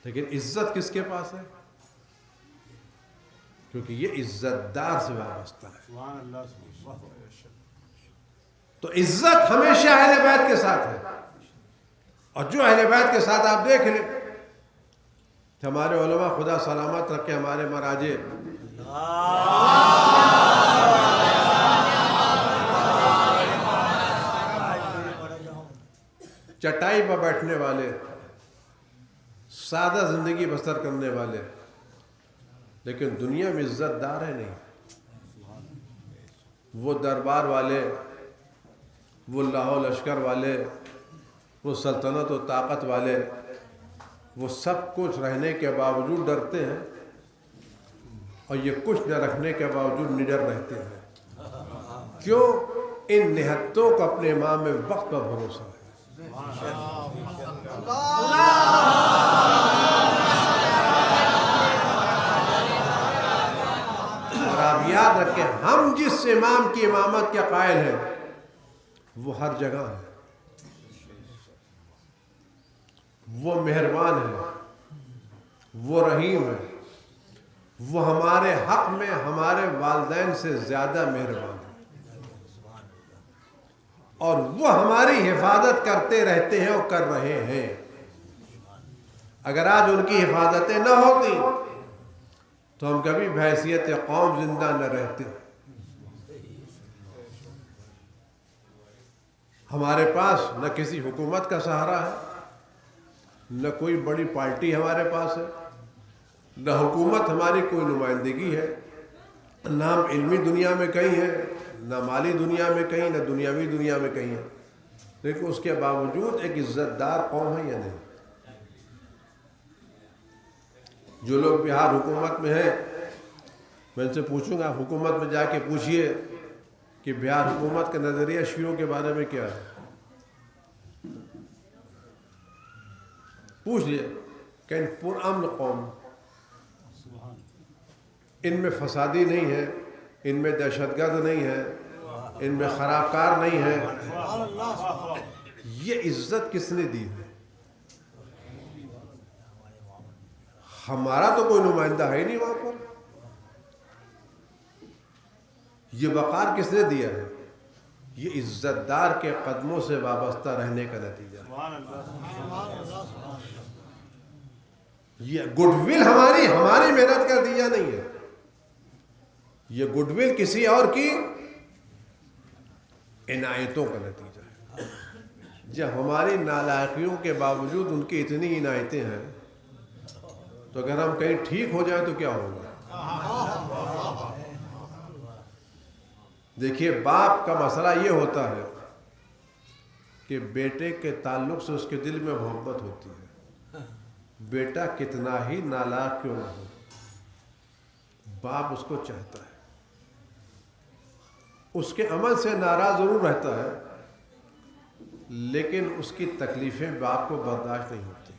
لیکن عزت کس کے پاس ہے؟ کیونکہ یہ عزت دار سے وابستہ ہے. تو عزت ہمیشہ اہل بیت کے ساتھ ہے. اور جو اہل بیت کے ساتھ آپ دیکھ لیں کہ ہمارے علماء خدا سلامت رکھے، ہمارے مراجع چٹائی پر بیٹھنے والے، سادہ زندگی بسر کرنے والے، لیکن دنیا میں عزت دار ہے نہیں. وہ دربار والے، وہ لاہ و لشکر والے، وہ سلطنت و طاقت والے، وہ سب کچھ رہنے کے باوجود ڈرتے ہیں، اور یہ کچھ نہ رکھنے کے باوجود نڈر رہتے ہیں. کیوں؟ ان نہتوں کو اپنے امام وقت پر بھروسہ ہے. اور آپ یاد رکھیں، ہم جس امام کی امامت کے قائل ہیں وہ ہر جگہ ہے، وہ مہربان ہے، وہ رحیم ہے، وہ ہمارے حق میں ہمارے والدین سے زیادہ مہربان ہے، اور وہ ہماری حفاظت کرتے رہتے ہیں اور کر رہے ہیں. اگر آج ان کی حفاظتیں نہ ہوتی تو ہم کبھی بحیثیت قوم زندہ نہ رہتے. ہمارے پاس نہ کسی حکومت کا سہارا ہے، نہ کوئی بڑی پارٹی ہمارے پاس ہے، نہ حکومت ہماری کوئی نمائندگی ہے، نہ ہم علمی دنیا میں کہیں ہیں، نہ مالی دنیا میں کہیں، نہ دنیاوی دنیا میں کہیں ہیں. لیکن اس کے باوجود ایک عزت دار قوم ہے یا نہیں؟ جو لوگ بہار حکومت میں ہیں، میں ان سے پوچھوں گا، حکومت میں جا کے پوچھئے کہ بہار حکومت کا نظریہ شیعوں کے بارے میں کیا ہے. پوچھ لیے کہ ان پرامن قوم، ان میں فسادی نہیں ہے، ان میں دہشت گرد نہیں ہے، ان میں خراب کار نہیں ہے. یہ عزت کس نے دی ہے؟ ہمارا تو کوئی نمائندہ ہے ہی نہیں وہاں پر. یہ وقار کس نے دیا ہے؟ یہ عزت دار کے قدموں سے وابستہ رہنے کا نتیجہ ہے. یہ گڈ ول ہماری محنت کا نتیجہ نہیں ہے. یہ گڈ ول کسی اور کی عنایتوں کا نتیجہ ہے. جب ہماری نالائقیوں کے باوجود ان کی اتنی عنایتیں ہیں، تو اگر ہم کہیں ٹھیک ہو جائیں تو کیا ہوگا؟ دیکھیے، باپ کا مسئلہ یہ ہوتا ہے کہ بیٹے کے تعلق سے اس کے دل میں محبت ہوتی ہے. بیٹا کتنا ہی نالائق کیوں نہ ہو، باپ اس کو چاہتا ہے. اس کے عمل سے ناراض ضرور رہتا ہے، لیکن اس کی تکلیفیں باپ کو برداشت نہیں ہوتی.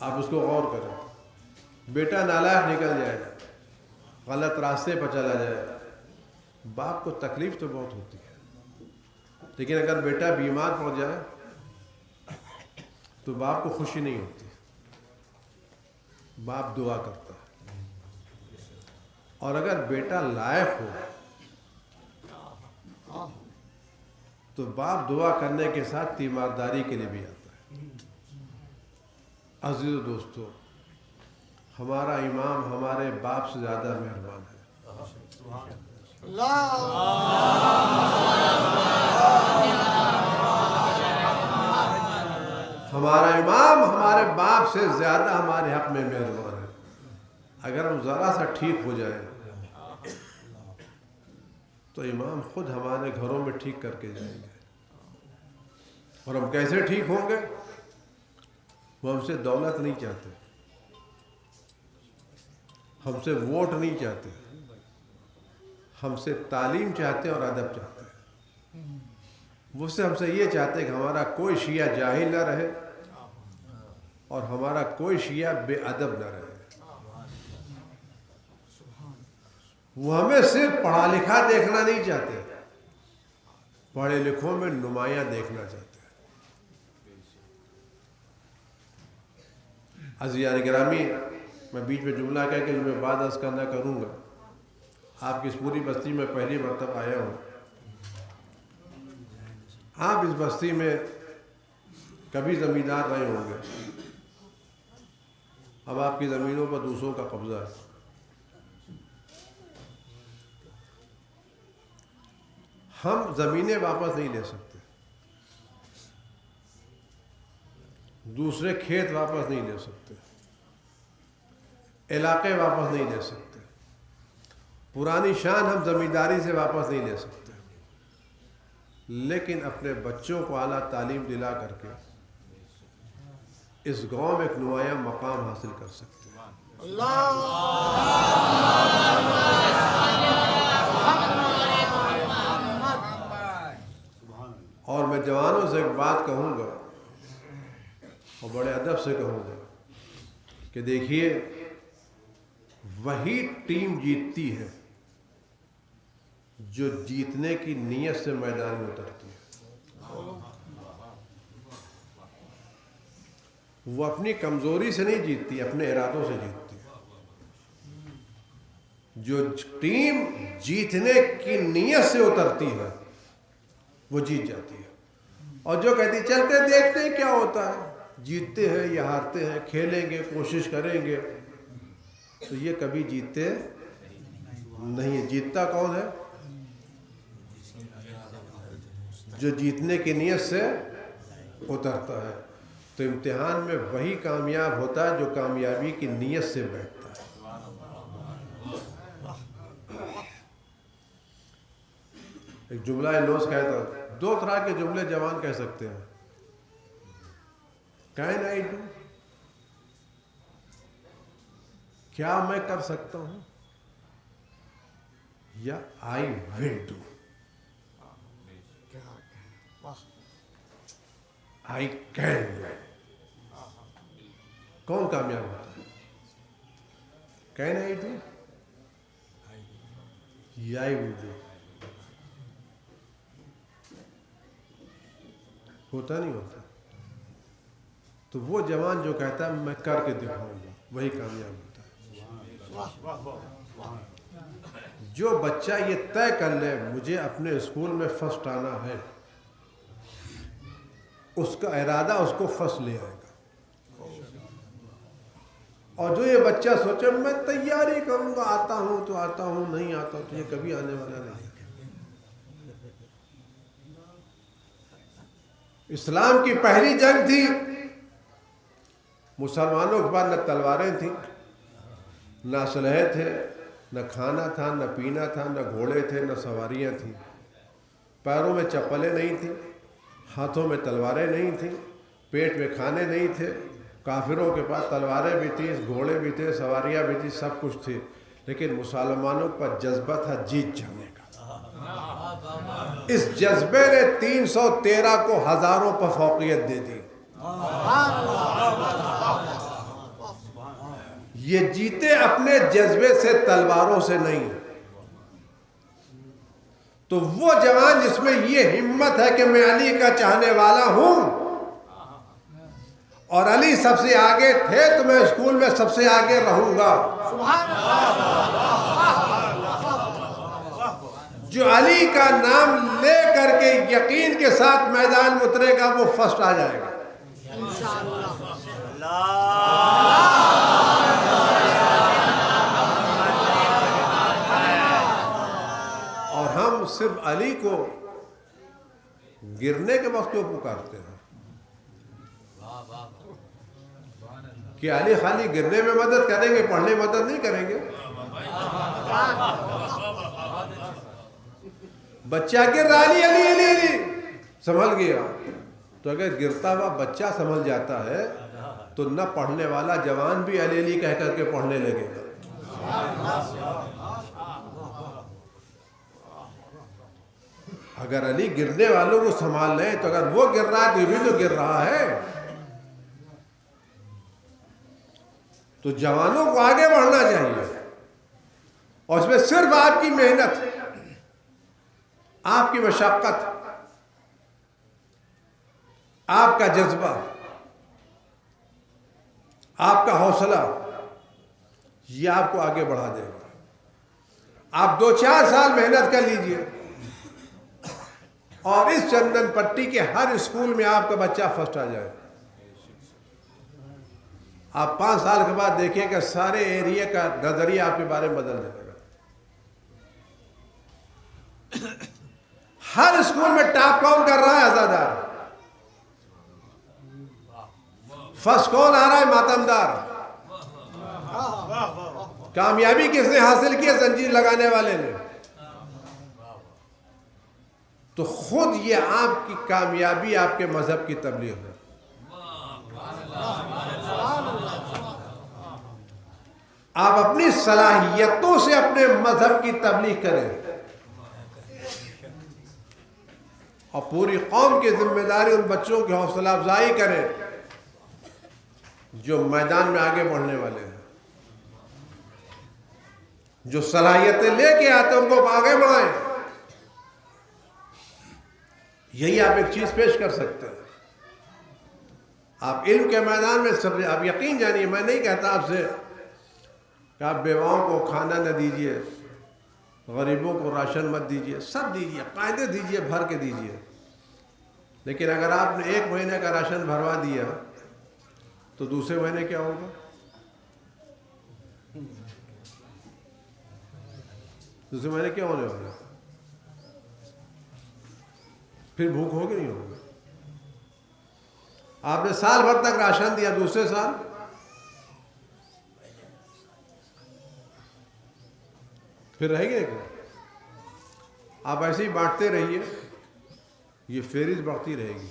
آپ اس کو غور کریں. بیٹا نالائق نکل جائے، غلط راستے پر چلا جائے، باپ کو تکلیف تو بہت ہوتی ہے. لیکن اگر بیٹا بیمار پڑ جائے تو باپ کو خوشی نہیں ہوتی. باپ دعا کرتا ہے. اور اگر بیٹا لائق ہو تو باپ دعا کرنے کے ساتھ تیمارداری کے لیے بھی آتا ہے. عزیز و دوستو، ہمارا امام ہمارے باپ سے زیادہ مہربان ہے. ہمارا امام ہمارے باپ سے زیادہ ہمارے حق میں مہربان ہے. اگر ہم ذرا سا ٹھیک ہو جائیں تو امام خود ہمارے گھروں میں ٹھیک کر کے جائیں گے. اور ہم کیسے ٹھیک ہوں گے؟ وہ ہم سے دولت نہیں چاہتے، ہم سے ووٹ نہیں چاہتے، ہم سے تعلیم چاہتے ہیں اور ادب چاہتے ہیں. وہ سے ہم سے یہ چاہتے کہ ہمارا کوئی شیعہ جاہل نہ رہے اور ہمارا کوئی شیعہ بے ادب نہ رہے. وہ ہمیں صرف پڑھا لکھا دیکھنا نہیں چاہتے, پڑھے لکھوں میں نمایاں دیکھنا چاہتے ہیں. عزیزان گرامی, میں بیچ میں جملہ کہہ کے میں بعد عرض کرنا کروں گا. آپ کی اس پوری بستی میں پہلی مرتبہ آیا ہوں. آپ اس بستی میں کبھی زمیندار رہے ہوں گے, اب آپ کی زمینوں پر دوسروں کا قبضہ ہے. ہم زمینیں واپس نہیں لے سکتے, دوسرے کھیت واپس نہیں لے سکتے, علاقے واپس نہیں لے سکتے, پرانی شان ہم زمینداری سے واپس نہیں لے سکتے, لیکن اپنے بچوں کو اعلیٰ تعلیم دلا کر کے اس گاؤں میں ایک نمایاں مقام حاصل کر سکتے ہیں. اور میں جوانوں سے ایک بات کہوں گا اور بڑے ادب سے کہوں گا کہ دیکھیے, وہی ٹیم جیتتی ہے جو جیتنے کی نیت سے میدان میں اترتی ہے. وہ اپنی کمزوری سے نہیں جیتتی, اپنے ارادوں سے جیتتی ہے. جو ٹیم جیتنے کی نیت سے اترتی ہے وہ جیت جاتی ہے. اور جو کہتی چلتے دیکھتے ہیں کیا ہوتا ہے, جیتتے ہیں یا ہارتے ہیں, کھیلیں گے, کوشش کریں گے, تو یہ کبھی جیتتے نہیں. جیتتا کون ہے؟ جو جیتنے کی نیت سے اترتا ہے. تو امتحان میں وہی کامیاب ہوتا ہے جو کامیابی کی نیت سے بیٹھتا ہے. ایک جملہ لوز کہتا ہے, دو طرح کے جملے جوان کہہ سکتے ہیں, کین آئی ڈو, کیا میں کر سکتا ہوں, یا I will do, I can do. کون کامیاب ہوتا ہے؟ کین آئی ڈو یا آئی ول ڈو. ہوتا نہیں ہوتا. تو وہ جوان جو کہتا ہے میں کر کے دکھاؤں گا, وہی کامیاب ہوتا ہے. جو بچہ یہ طے کر لے مجھے اپنے اسکول میں فرسٹ آنا ہے, اس کا ارادہ اس کو فرسٹ لے آئے گا. اور جو یہ بچہ سوچے میں تیاری کروں گا, آتا ہوں تو آتا ہوں, نہیں آتا تو یہ کبھی آنے والا نہیں. اسلام کی پہلی جنگ تھی, مسلمانوں کے پاس نہ تلواریں تھیں, نہ اسلحے تھے, نہ کھانا تھا, نہ پینا تھا, نہ گھوڑے تھے, نہ سواریاں تھیں, پیروں میں چپلیں نہیں تھیں, ہاتھوں میں تلواریں نہیں تھیں, پیٹ میں کھانے نہیں تھے. کافروں کے پاس تلواریں بھی تھیں, گھوڑے بھی تھے, سواریاں بھی تھیں, سب کچھ تھی, لیکن مسلمانوں کا جذبہ تھا جیت جانے کا. اس جذبے نے 313 کو ہزاروں پر فوقیت دے دی. یہ جیتے اپنے جذبے سے, تلواروں سے نہیں. تو وہ جوان جس میں یہ ہمت ہے کہ میں علی کا چاہنے والا ہوں اور علی سب سے آگے تھے تو میں اسکول میں سب سے آگے رہوں گا. جو علی کا نام لے کر کے یقین کے ساتھ میدان میں اترے گا وہ فرسٹ آ جائے گا. اور ہم صرف علی کو گرنے کے وقت کیوں پکارتے ہیں کہ علی خالی گرنے میں مدد کریں گے, پڑھنے میں مدد نہیں کریں گے. بچہ گر رہا, علی علی علی علی سنبھل گیا. تو اگر گرتا ہوا بچہ سنبھل جاتا ہے تو نہ پڑھنے والا جوان بھی علی علی کہہ کر کے پڑھنے لگے گا. اگر علی گرنے والوں کو سنبھال لیں تو اگر وہ گر رہا ہے تو یہ بھی تو گر رہا ہے. تو جوانوں کو آگے بڑھنا چاہیے، اور اس میں صرف آپ کی محنت، آپ کی مشقت، آپ کا جذبہ، آپ کا حوصلہ، یہ آپ کو آگے بڑھا دے گا. آپ 2-4 سال محنت کر لیجئے اور اس چندن پٹی کے ہر اسکول میں آپ کا بچہ فرسٹ آ جائے. آپ 5 سال کے بعد دیکھیں کہ سارے ایریا کا نظریہ آپ کے بارے میں بدل جائے گا. ہر اسکول میں ٹاپ کون کر رہا ہے؟ عزادار. فرسٹ کون آ رہا ہے؟ ماتمدار. کامیابی کس نے حاصل کی ہے؟ زنجیر لگانے والے نے. تو خود یہ آپ کی کامیابی آپ کے مذہب کی تبلیغ ہے. آپ اپنی صلاحیتوں سے اپنے مذہب کی تبلیغ کریں اور پوری قوم کی ذمہ داری ان بچوں کی حوصلہ افزائی کریں جو میدان میں آگے بڑھنے والے ہیں، جو صلاحیتیں لے کے آتے ہیں ان کو آگے بڑھائیں. یہی آپ ایک چیز پیش کر سکتے ہیں. آپ علم کے میدان میں سب، آپ یقین جانیے، میں نہیں کہتا آپ سے کہ آپ بیواؤں کو کھانا نہ دیجیے، غریبوں کو راشن مت دیجیے، سب دیجیے، قاعدے دیجیے، بھر کے دیجیے. لیکن اگر آپ نے 1 مہینے کا راشن بھروا دیا تو دوسرے مہینے کیا ہوگا؟ دوسرے مہینے کیا ہونے والا؟ پھر بھوک ہوگی نہیں ہوگی؟ آپ نے سال بھر تک راشن دیا، دوسرے سال پھر رہے گے کیا؟ آپ ایسے ہی بانٹتے رہیے، یہ فہرست بڑھتی رہے گی،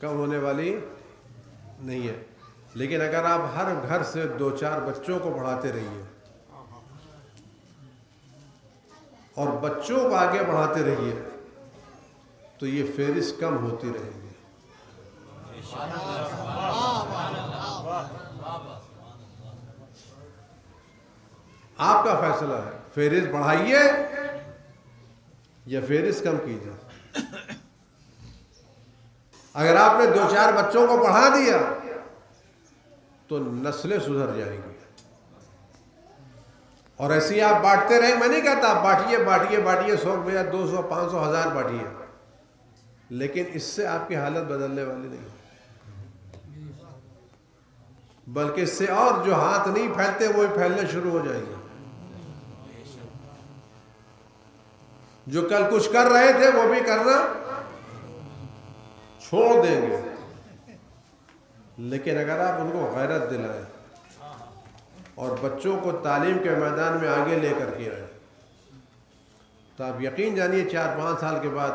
کم ہونے والی نہیں ہے. لیکن اگر آپ ہر گھر سے 2-4 بچوں کو پڑھاتے رہیے اور بچوں کو آگے بڑھاتے رہیے تو یہ فہرست کم ہوتی رہے گی. آپ کا فیصلہ ہے، فہرست بڑھائیے یا فہرست کم کیجیے. اگر آپ نے 2-4 بچوں کو پڑھا دیا تو نسلیں سدھر جائیں گی. اور ایسے ہی آپ بانٹتے رہیں. میں نہیں کہتا آپ بانٹیے بانٹیے بانٹیے، 100 روپیہ، 200، 500، 1000 بانٹیے، لیکن اس سے آپ کی حالت بدلنے والی نہیں، بلکہ اس سے اور جو ہاتھ نہیں پھیلتے وہی پھیلنے شروع ہو جائیں گے. جو کل کچھ کر رہے تھے وہ بھی کرنا چھوڑ دیں گے. لیکن اگر آپ ان کو غیرت دلائیں اور بچوں کو تعلیم کے میدان میں آگے لے کر کے آئیں تو آپ یقین جانیے 4-5 سال کے بعد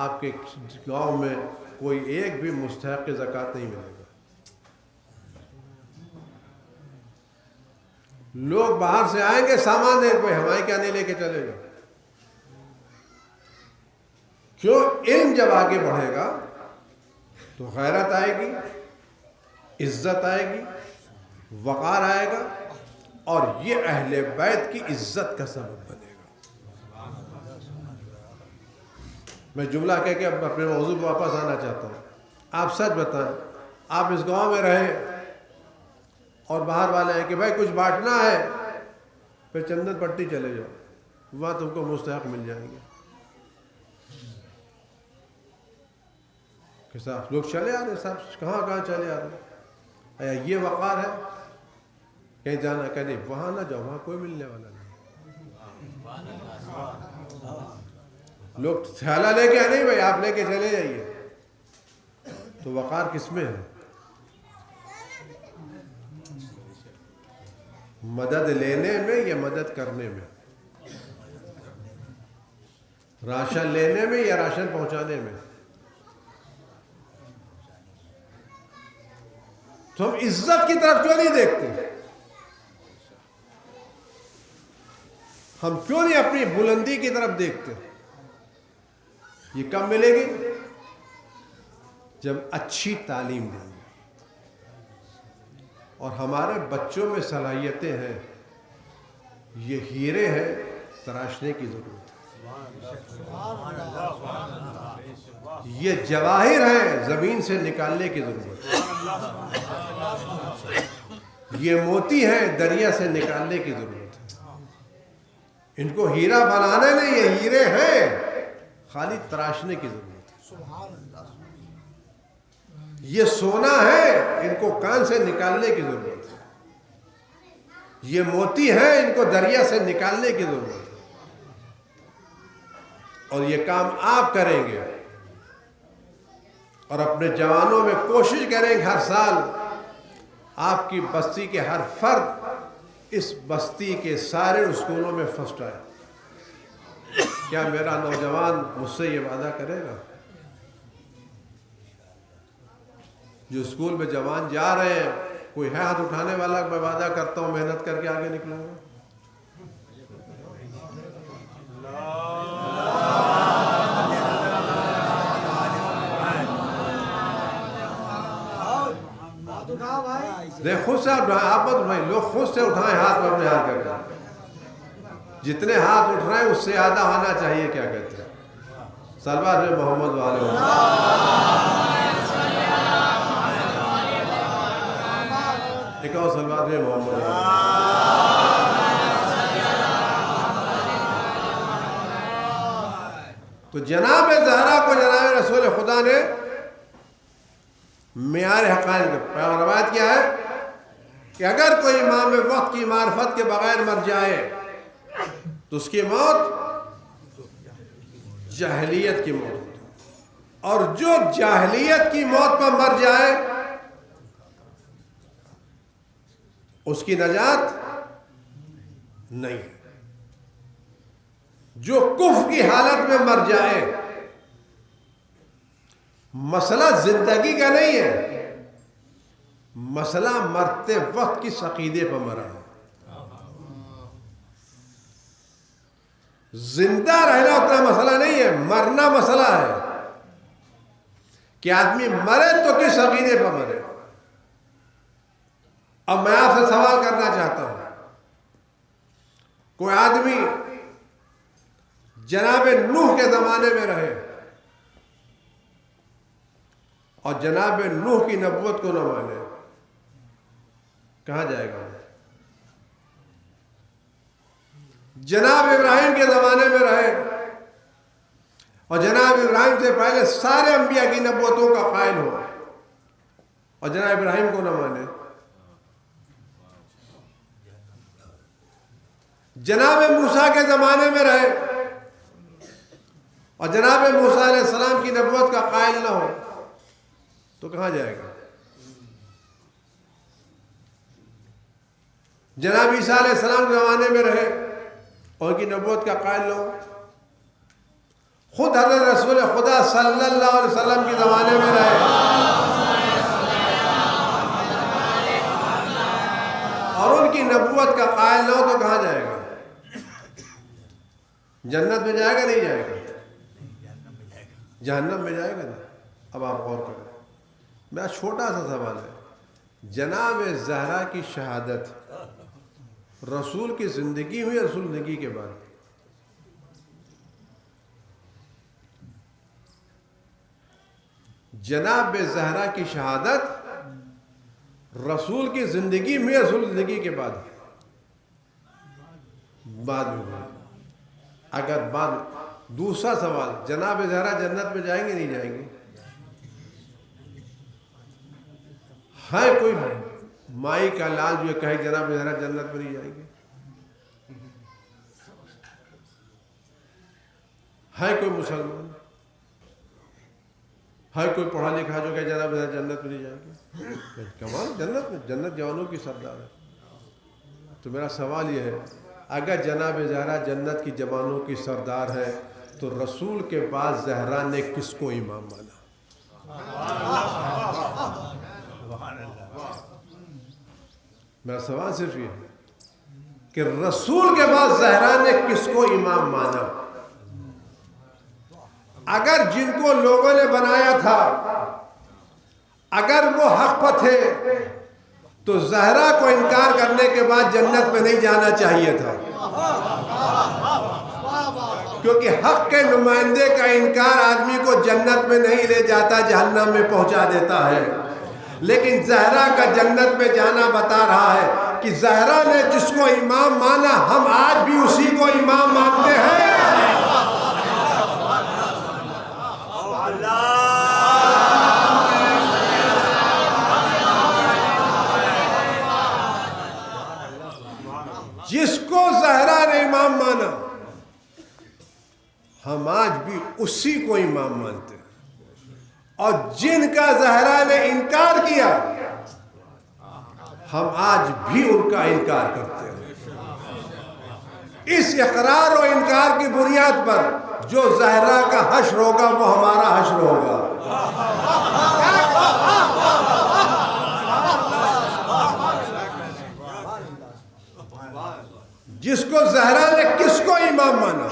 آپ کے گاؤں میں کوئی ایک بھی مستحق زکوٰۃ نہیں ملے گا. لوگ باہر سے آئیں گے سامان دیں، کوئی ہمارے کیا نہیں لے کے چلے گا. کیوں؟ علم جب آگے بڑھے گا تو غیرت آئے گی، عزت آئے گی، وقار آئے گا، اور یہ اہل بیت کی عزت کا سبب بنے گا. میں جملہ کہہ کے اب اپنے موضوع پر واپس آنا چاہتا ہوں. آپ سچ بتائیں، آپ اس گاؤں میں رہیں اور باہر والے ہیں کہ بھائی کچھ بانٹنا ہے، پھر چندن پٹی چلے جاؤ، وہاں تم کو مستحق مل جائیں گے. کہ صاحب لوگ چلے آ رہے، صاحب کہاں کہاں چلے آ رہے، یہ وقار ہے کہیں جانا، کہ نہیں وہاں نہ جاؤ، وہاں کوئی ملنے والا نہیں. لوگ تھیلا لے کے نہیں بھائی آپ لے کے چلے جائیے. تو وقار کس میں ہے؟ مدد لینے میں یا مدد کرنے میں؟ راشن لینے میں یا راشن پہنچانے میں؟ تو ہم عزت کی طرف کیوں نہیں دیکھتے؟ ہم کیوں نہیں اپنی بلندی کی طرف دیکھتے؟ یہ کب ملے گی؟ جب اچھی تعلیم دیں گے اور ہمارے بچوں میں صلاحیتیں ہیں، یہ ہیرے ہیں، تراشنے کی ضرورت ہے، یہ جواہر ہیں، زمین سے نکالنے کی ضرورت ہے، یہ موتی ہیں، دریا سے نکالنے کی ضرورت ہے۔ ان کو ہیرا بنانے میں یہ ہیرے ہیں، خالی تراشنے کی ضرورت ہے۔ یہ سونا ہے، ان کو کان سے نکالنے کی ضرورت ہے۔ یہ موتی ہے، ان کو دریا سے نکالنے کی ضرورت ہے۔ اور یہ کام آپ کریں گے اور اپنے جوانوں میں کوشش کریں گے ہر سال آپ کی بستی کے ہر فرد اس بستی کے سارے اسکولوں میں فرسٹ آئے۔ کیا میرا نوجوان مجھ سے یہ وعدہ کرے گا؟ جو اسکول میں جوان جا رہے ہیں، کوئی ہے ہاتھ اٹھانے والا؟ میں وعدہ کرتا ہوں محنت کر کے آگے نکلوں گا۔ خود سے اٹھائیں، آپ مت اٹھائیں، لوگ خود سے اٹھائیں ہاتھ میں اپنے ہاتھ کر کے۔ جتنے ہاتھ اٹھ رہے ہیں اس سے زیادہ ہونا چاہیے۔ کیا کہتے ہیں؟ صلوات میں محمد والے ایک اور صلوات میں محمد والے۔ تو جناب زہرا کو جناب رسول خدا نے معیار حقائق روایت کیا ہے کہ اگر کوئی امام وقت کی معرفت کے بغیر مر جائے تو اس کی موت جاہلیت کی موت ہوتی ہے، اور جو جاہلیت کی موت پر مر جائے اس کی نجات نہیں ہے۔ جو کفر کی حالت میں مر جائے، مسئلہ زندگی کا نہیں ہے، مسئلہ مرتے وقت کی عقیدے پر مرا ہے۔ زندہ رہنا اتنا مسئلہ نہیں ہے، مرنا مسئلہ ہے کہ آدمی مرے تو کس عقیدے پر مرے۔ اب میں آپ سے سوال کرنا چاہتا ہوں، کوئی آدمی جناب نوح کے زمانے میں رہے اور جناب نوح کی نبوت کو نہ مانے، کہاں جائے گا؟ جناب ابراہیم کے زمانے میں رہے اور جناب ابراہیم سے پہلے سارے انبیاء کی نبوتوں کا قائل ہو اور جناب ابراہیم کو نہ مانے۔ جناب موسیٰ کے زمانے میں رہے اور جناب موسیٰ علیہ السلام کی نبوت کا قائل نہ ہو تو کہاں جائے گا؟ جناب عیسیٰ علیہ السلام کے زمانے میں رہے اور ان کی نبوت کا قائل نہ ہو۔ خود حضرت رسول خدا صلی اللہ علیہ وسلم کے زمانے میں رہے اور ان کی نبوت کا قائل نہ ہو تو کہاں جائے گا؟ جنت میں جائے گا نہیں جائے گا؟ جہنم میں جائے گا نا۔ اب آپ غور کریں، میرا چھوٹا سا سوال ہے، جناب زہرا کی شہادت رسول کی زندگی ہوئی، رسول زندگی کے بعد؟ جناب زہرا کی شہادت رسول کی زندگی میں، رسول زندگی کے بعد؟ بعد میں ہوئی۔ اگر بعد، دوسرا سوال، جناب زہرا جنت میں جائیں گے نہیں جائیں گے؟ ہے کوئی مائی کا لال جو کہے جناب زہرا جنت میں نہیں جائیں گے؟ ہے کوئی مسلمان، ہے کوئی پڑھا لکھا جو کہ جناب زہرا جنت میں نہیں جائیں گے؟ کمال، جنت میں، جنت جوانوں کی سردار ہے۔ تو میرا سوال یہ ہے، اگر جناب زہرا جنت کی جوانوں کی سردار ہے تو رسول کے بعد زہرا نے کس کو امام مانا؟ میرا سوال صرف یہ ہے، کہ رسول کے بعد زہرا نے کس کو امام مانا؟ اگر جن کو لوگوں نے بنایا تھا اگر وہ حق پر تھے تو زہرا کو انکار کرنے کے بعد جنت میں نہیں جانا چاہیے تھا، کیونکہ حق کے نمائندے کا انکار آدمی کو جنت میں نہیں لے جاتا، جہنم میں پہنچا دیتا ہے۔ لیکن زہرا کا جنت میں جانا بتا رہا ہے کہ زہرا نے جس کو امام مانا ہم آج بھی اسی کو امام مانتے ہیں۔ جس کو زہرا نے امام مانا ہم آج بھی اسی کو امام مانتے ہیں، اور جن کا زہرا نے انکار کیا ہم آج بھی ان کا انکار کرتے ہیں۔ اس اقرار و انکار کی بنیاد پر جو زہرا کا حشر ہوگا وہ ہمارا حشر ہوگا۔ جس کو زہرا نے کس کو امام مانا؟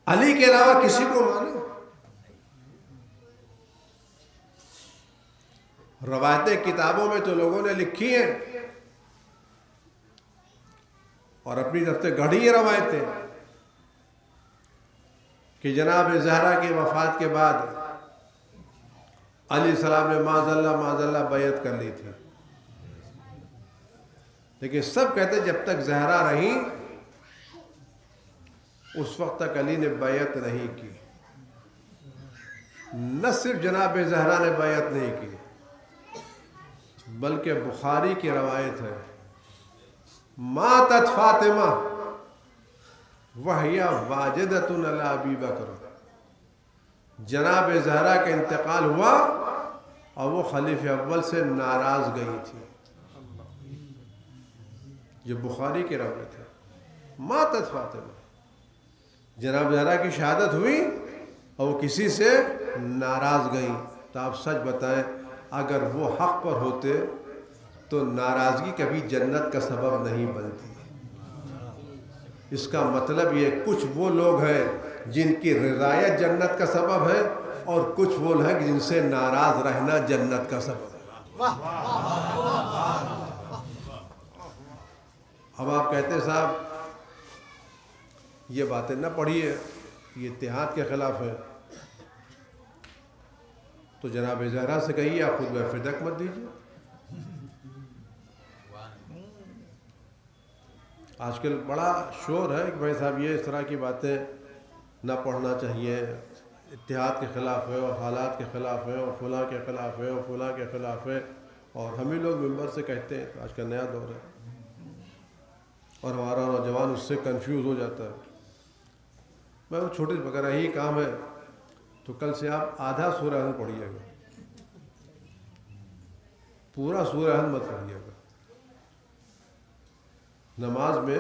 علی کے علاوہ کسی کو مانا؟ روایتیں کتابوں میں تو لوگوں نے لکھی ہیں اور اپنی طرف سے گڑھی روایتیں کہ جناب زہرا کی وفات کے بعد علیہ السلام نے معاذ اللہ بیعت کر لی تھی، لیکن سب کہتے جب تک زہرا رہی اس وقت تک علی نے بیعت نہیں کی۔ نہ صرف جناب زہرا نے بیعت نہیں کی بلکہ بخاری کی روایت ہے ماتت فاطمہ وہی واجدۃ علی ابی بکر، جناب زہرا کا انتقال ہوا اور وہ خلیفہ اول سے ناراض گئی تھی۔ یہ بخاری کی روایت ہے، ماتت فاطمہ، جناب زہرا کی شہادت ہوئی اور وہ کسی سے ناراض گئی۔ تو آپ سچ بتائیں اگر وہ حق پر ہوتے تو ناراضگی کبھی جنت کا سبب نہیں بنتی۔ اس کا مطلب یہ کچھ وہ لوگ ہیں جن کی رضایت جنت کا سبب ہے اور کچھ وہ ہیں جن سے ناراض رہنا جنت کا سبب ہے۔ اب آپ کہتے ہیں صاحب یہ باتیں نہ پڑھیے، یہ اتحاد کے خلاف ہے، تو جناب زہرا سے کہیے آپ خود فدق مت دیجیے۔ آج کل بڑا شور ہے کہ بھائی صاحب یہ اس طرح کی باتیں نہ پڑھنا چاہیے، اتحاد کے خلاف ہے اور حالات کے خلاف ہے اور فلاں کے خلاف ہے اور فلاں کے خلاف ہے، اور ہم ہی لوگ ممبر سے کہتے ہیں۔ آج کا نیا دور ہے اور ہمارا نوجوان اس سے کنفیوز ہو جاتا ہے۔ میں وہ چھوٹی بغیر یہی کام ہے تو کل سے آپ آدھا سورہ احد پڑھیے گا، پورا سورہ احد مت پڑھیے گا۔ نماز میں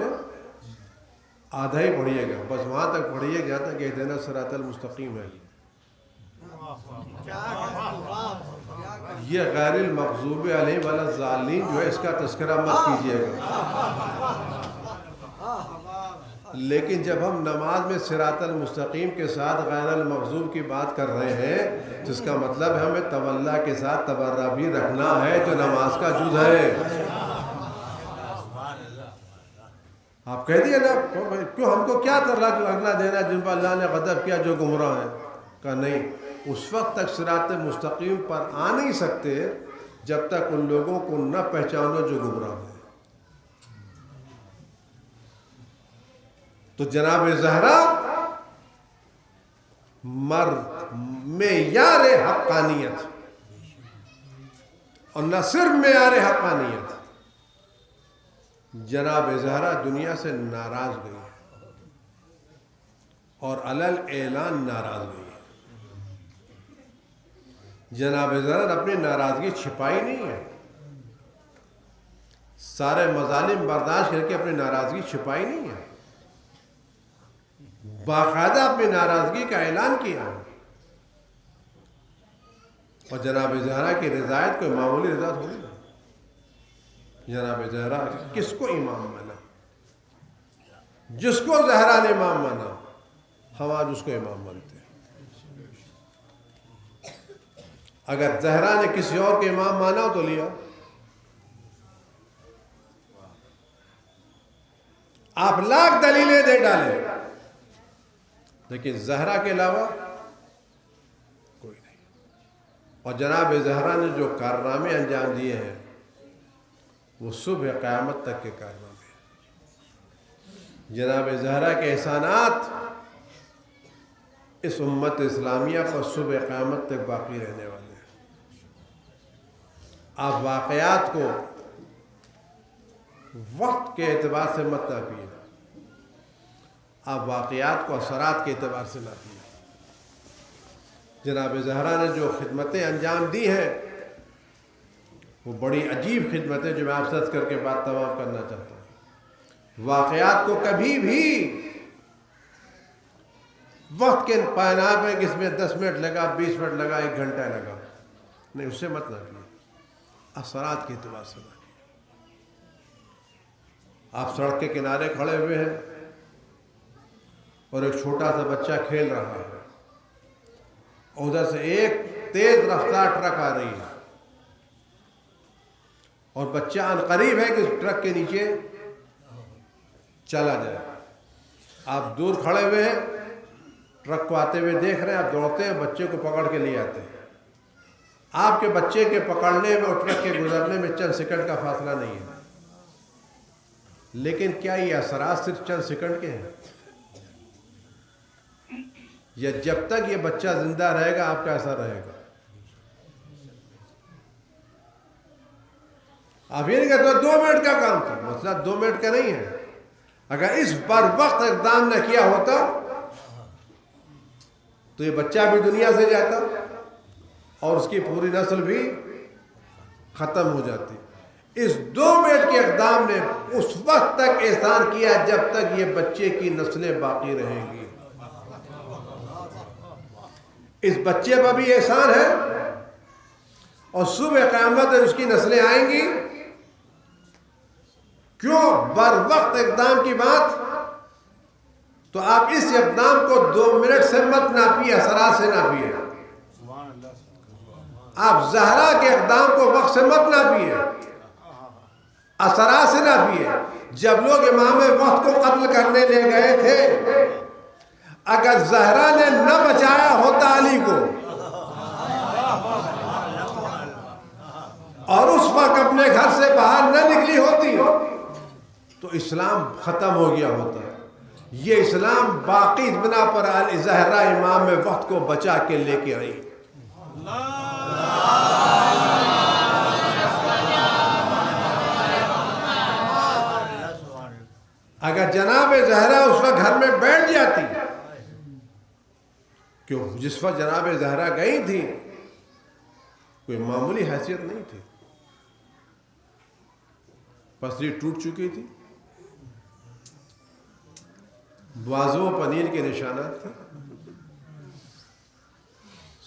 آدھا ہی پڑھیے گا، بس وہاں تک پڑھیے گا جہاں تک اہدنا الصراط المستقیم ہے۔ یہ غیر المغضوب علیہم ولا الضالین جو ہے اس کا تذکرہ مت کیجیے گا۔ لیکن جب ہم نماز میں صراط المستقیم کے ساتھ غیر المغضوب کی بات کر رہے ہیں تو اس کا مطلب ہے ہمیں تولا کے ساتھ تبرہ بھی رکھنا ہے جو نماز کا جز ہے۔ آپ کہہ دیے نا کیوں ہم کو کیا لگنا دینا جن پر اللہ نے غضب کیا جو گمراہ ہیں؟ کہا نہیں، اس وقت تک صراط مستقیم پر آ نہیں سکتے جب تک ان لوگوں کو نہ پہچانو جو گمراہ ہیں۔ تو جناب زہرا معیار حقانیت، اور نہ صرف معیار حقانیت، جناب زہرا دنیا سے ناراض گئی ہے اور علل اعلان ناراض گئی ہے۔ جناب زہرا نے اپنی ناراضگی چھپائی نہیں ہے، سارے مظالم برداشت کر کے اپنی ناراضگی چھپائی نہیں ہے، باقاعدہ اپنی ناراضگی کا اعلان کیا اور جناب زہرا کی رضایت کوئی معمولی رضا تھوڑی نا. جناب زہرا کس کو امام مانا؟ جس کو زہرا نے امام مانا ہم آج اس کو امام مانتے ہیں. اگر زہرا نے کسی اور کو امام مانا ہو تو لیا. آپ لاکھ دلیلیں دے ڈالیں لیکن زہرا کے علاوہ کوئی نہیں. اور جناب زہرا نے جو کارنامے انجام دیے ہیں وہ صبح قیامت تک کے کارنامے ہیں. جناب زہرا کے احسانات اس امت اسلامیہ پر صبح قیامت تک باقی رہنے والے ہیں. آپ واقعات کو وقت کے اعتبار سے مت ناپیے، آپ واقعات کو اثرات کے اعتبار سے ناپیے. جناب زہرا نے جو خدمتیں انجام دی ہیں وہ بڑی عجیب خدمتیں جو میں آپ سے کر کے بات تمام کرنا چاہتا ہوں. واقعات کو کبھی بھی وقت کے پائناب ہے کہ اس میں 10 منٹ لگا، 20 منٹ لگا، 1 گھنٹہ لگا، نہیں، اس سے مت ناپیے، اثرات کے اعتبار سے ناپیے. آپ سڑک کے کنارے کھڑے ہوئے ہیں اور ایک چھوٹا سا بچہ کھیل رہا ہے، ادھر سے ایک تیز رفتار ٹرک آ رہی ہے اور بچہ عنقریب ہے کہ اس ٹرک کے نیچے چلا جائے. آپ دور کھڑے ہوئے ہیں، ٹرک کو آتے ہوئے دیکھ رہے ہیں، آپ دوڑتے ہیں، بچے کو پکڑ کے لے آتے ہیں. آپ کے بچے کے پکڑنے میں اور ٹرک کے گزرنے میں چند سیکنڈ کا فاصلہ نہیں ہے، لیکن کیا یہ اثرات صرف چند سیکنڈ کے ہیں؟ یا جب تک یہ بچہ زندہ رہے گا آپ کا اثر رہے گا؟ آپ یہ نہیں کہتے 2 منٹ کا کام تھا. مسئلہ 2 منٹ کا نہیں ہے. اگر اس بر وقت اقدام نہ کیا ہوتا تو یہ بچہ بھی دنیا سے جاتا اور اس کی پوری نسل بھی ختم ہو جاتی. اس 2 منٹ کے اقدام نے اس وقت تک احسان کیا جب تک یہ بچے کی نسلیں باقی رہیں گی. اس بچے پر بھی احسان ہے اور صبح قیامت اس کی نسلیں آئیں گی. کیوں؟ بر وقت اقدام کی بات. تو آپ اس اقدام کو 2 منٹ سے مت ناپیے، اثرات سے ناپیے. آپ زہرا کے اقدام کو وقت سے مت ناپیے، اثرات سے ناپیے. جب لوگ امام وقت کو قتل کرنے لے گئے تھے، اگر زہرا نے نہ بچایا ہوتا علی کو اور اس وقت اپنے گھر سے باہر نہ نکلی ہوتی تو اسلام ختم ہو گیا ہوتا. یہ اسلام باقی بنا پر زہرا امام وقت کو بچا کے لے کے آئی. اگر جناب زہرا اس وقت گھر میں بیٹھ جاتی، کیوں جس وقت جناب زہرا گئی تھی کوئی معمولی حیثیت نہیں تھی، پسلی ٹوٹ چکی تھی، بازو پنیر کے نشانات تھے،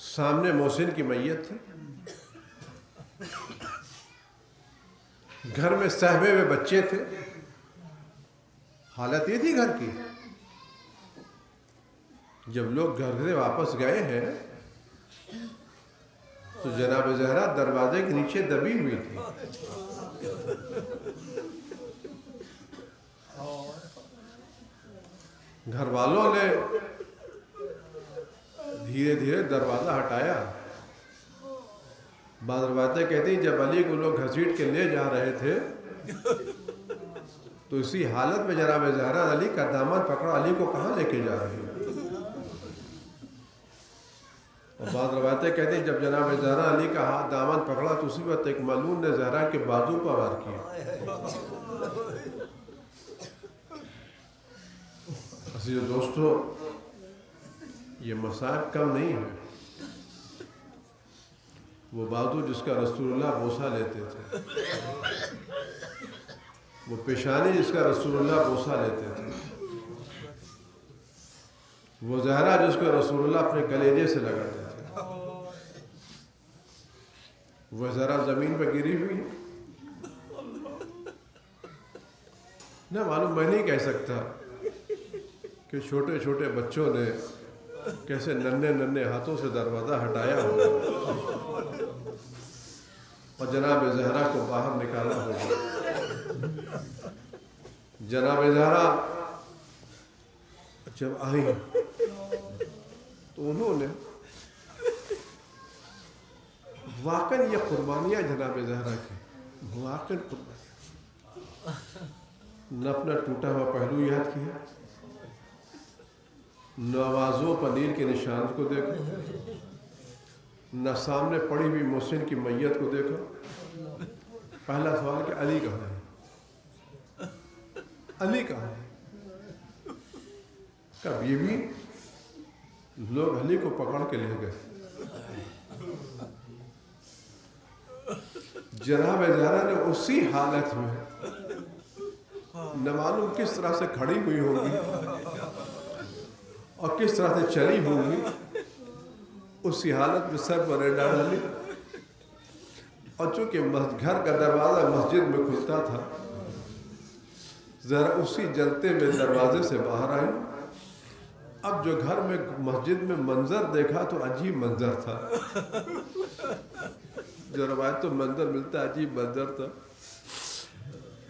سامنے محسن کی میت تھی، گھر میں صحبے ہوئے بچے تھے. حالت یہ تھی گھر کی. جب لوگ گھر سے واپس گئے ہیں تو جناب زہرا دروازے کے نیچے دبی ہوئی تھی. گھر والوں نے دھیرے دھیرے دروازہ ہٹایا. بعض روایتیں کہتی ہیں جب علی کو لوگ گھسیٹ کے لے جا رہے تھے تو اسی حالت میں جناب زہرا علی کا دامن پکڑا، علی کو کہاں لے کے جا رہے ہیں؟ اور بعض روایتیں کہتی ہیں جب جناب زہرا علی کا ہاتھ دامن پکڑا تو اسی وقت ایک ملعون نے زہرا کے بازو پر وار کیا. عزیز دوستو، یہ مصائب کم نہیں ہے. وہ بازو جس کا رسول اللہ بوسہ لیتے تھے، وہ پیشانی جس کا رسول اللہ بوسہ لیتے تھے، وہ زہرا جس کو رسول اللہ اپنے کلیجے سے لگاتے تھے، وہ ذرا زمین پہ گری ہوئی ہے؟ نہ معلوم، میں نہیں کہہ سکتا کہ چھوٹے چھوٹے بچوں نے کیسے ننھے ننھے ہاتھوں سے دروازہ ہٹایا ہوگا اور جناب زہرا کو باہر نکالا ہوگا۔ جناب زہرا جب آئی تو انہوں نے واقعاً یہ قربانیاں جناب زہرا کی واقعاً قربانیاں، نہ اپنا ٹوٹا ہوا پہلو یاد کیا، نہ آوازوں پنیر کے نشان کو دیکھا، نہ سامنے پڑی ہوئی محسن کی میت کو دیکھا۔ پہلا سوال کہ علی کہاں ہے؟ علی کہاں ہے؟ کبھی بھی لوگ علی کو پکڑ کے لے گئے۔ جناب زہرا نے اسی حالت میں نہ معلوم کس طرح سے کھڑی ہوئی ہوگی اور کس طرح سے چلی ہوگی، اسی حالت میں سر پر ڈالا لی، اور چونکہ گھر کا دروازہ مسجد میں کھلتا تھا، ذرا اسی جلتے میں دروازے سے باہر آئی۔ اب جو گھر میں مسجد میں منظر دیکھا تو عجیب منظر تھا، جو روایت تو منظر ملتا عجیب منظر تھا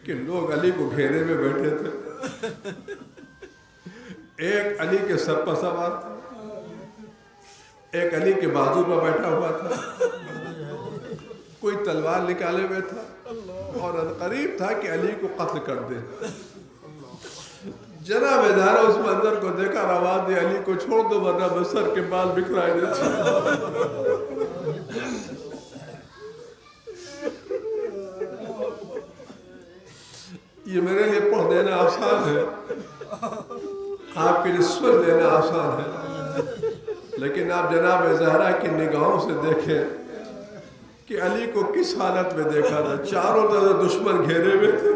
کہ لوگ علی کو گھیرے میں بیٹھے تھے، ایک علی کے سر پر سوار تھا، ایک علی کے بازو پر بیٹھا ہوا تھا، کوئی تلوار نکالے ہوئے تھا اور قریب تھا کہ علی کو قتل کر دے۔ جناب زہرا اس منظر کو دیکھا، آواز دی علی کو چھوڑ دو ورنہ میں سر کے بال بکھرائے دیتے۔ یہ میرے لیے پڑھ دینا آسان ہے، آپ کے لیے سن لینا آسان ہے، لیکن آپ جناب زہرا کی نگاہوں سے دیکھیں کہ علی کو کس حالت میں دیکھا تھا۔ چاروں طرف دشمن گھیرے ہوئے تھے،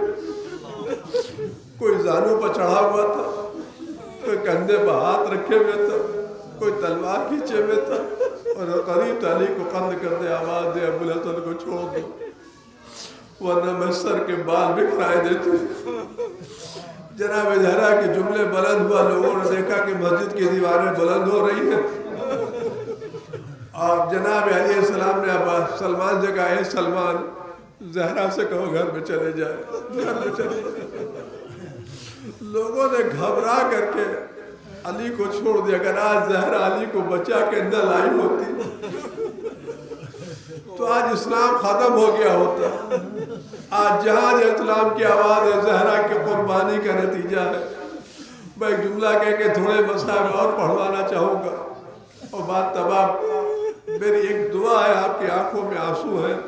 کوئی زانوں پر چڑھا ہوا تھا، کوئی کندھے پر ہاتھ رکھے ہوئے تھا، کوئی تلوار کھینچے ہوئے تھا، اور قریب علی کو قتل کر دے، آواز دے ابو الحسن کو چھوڑ دو ورنہ میں سر کے بال بکھرائے دیتے۔ جناب زہرا کے جملے بلند ہوا، لوگوں نے دیکھا کہ مسجد کی دیواریں بلند ہو رہی ہیں، اور جناب علیہ السلام نے اب سلمان سے کہا، اے سلمان زہرا سے کہو گھر میں چلے جائے، گھر میں چلے جائے۔ لوگوں نے گھبرا کر کے علی کو چھوڑ دیا۔ اگر آج زہرا علی کو بچا کے نہ لائی ہوتی تو آج اسلام ختم ہو گیا ہوتا۔ آج جہاں اسلام کی آواز ہے، زہرا کی قربانی کا نتیجہ ہے۔ میں ایک جملہ کہہ کے تھوڑے مسائل اور پڑھوانا چاہوں گا اور بات تمام۔ میری ایک دعا ہے، آپ کی آنکھوں میں آنسو ہیں،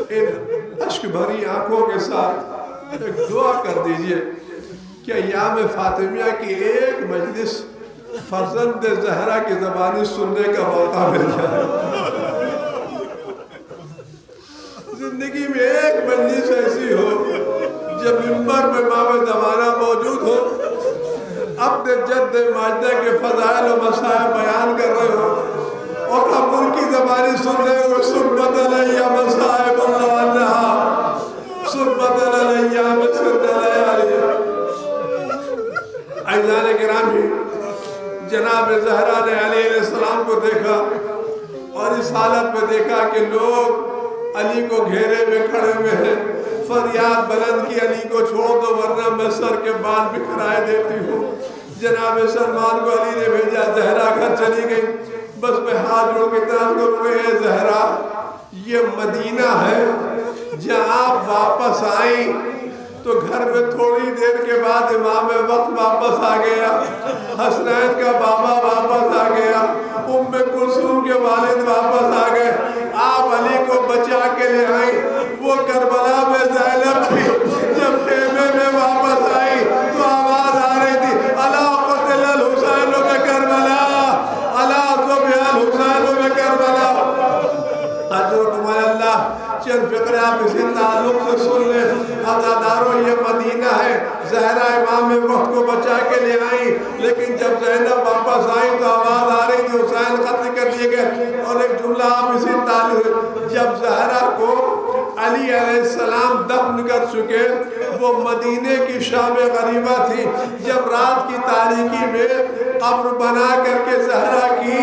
ان اشک بھری آنکھوں کے ساتھ ایک دعا کر دیجئے کہ ایام فاطمیہ کی ایک مجلس فرزند زہرا کی زبانی سننے کا موقع مل جائے۔ زندگی میں ایک مجلس ایسی ہو جب منبر میں امام زمانہ موجود ہو، اپنے جد ماجدہ کے فضائل و مسائل بیان کر رہے ہو اور ہم ان کی زبانی سن رہے ہو۔ سنت علیہ مصائب اللہ عنہا، سنت علیہ مسجد علیہ۔ عزیزان گرامی، جناب زہرا نے علیہ السلام کو دیکھا اور اس حالت میں دیکھا کہ لوگ علی کو گھیرے میں کھڑے ہوئے ہیں، فریاد بلند کی، علی کو چھوڑ دو ورنہ میں سر کے بال بکھرائے دیتی ہوں۔ جناب سلمان کو علی نے بھیجا، زہرا گھر چلی گئی۔ بس میں ہاتھ جوڑ کے تعریف کروں گے، زہرا یہ مدینہ ہے جہاں آپ واپس آئیں تو گھر میں تھوڑی دیر کے بعد امام وقت واپس آ گیا، حسنین کا بابا واپس آ گیا، ام کلثوم کے والد واپس آ گئے۔ آپ علی کو بچا کے لے آئیں۔ وہ کربلا میں زینب تھی، جب خیمے میں واپس آئی تو آواز آ رہی تھی، الا قتل الحسین میں کربلا، الا ذبح الحسین میں کربلا۔ حضرت اللہ چند فقرے آپ اسی تعلق سے سن لیں۔ عزاداروں، یہ مدینہ ہے، زہرا امام وقت کو بچا کے لے آئیں، لیکن جب زینب واپس آئیں تو آواز آ رہی تھی حسین قتل کر لیے گئے۔ اور ایک جملہ آپ اسی تعلق جب زہرا کو علی علیہ السلام دفن کر چکے، وہ مدینے کی شام غریبہ تھی، جب رات کی تاریکی میں قبر بنا کر کے زہرا کی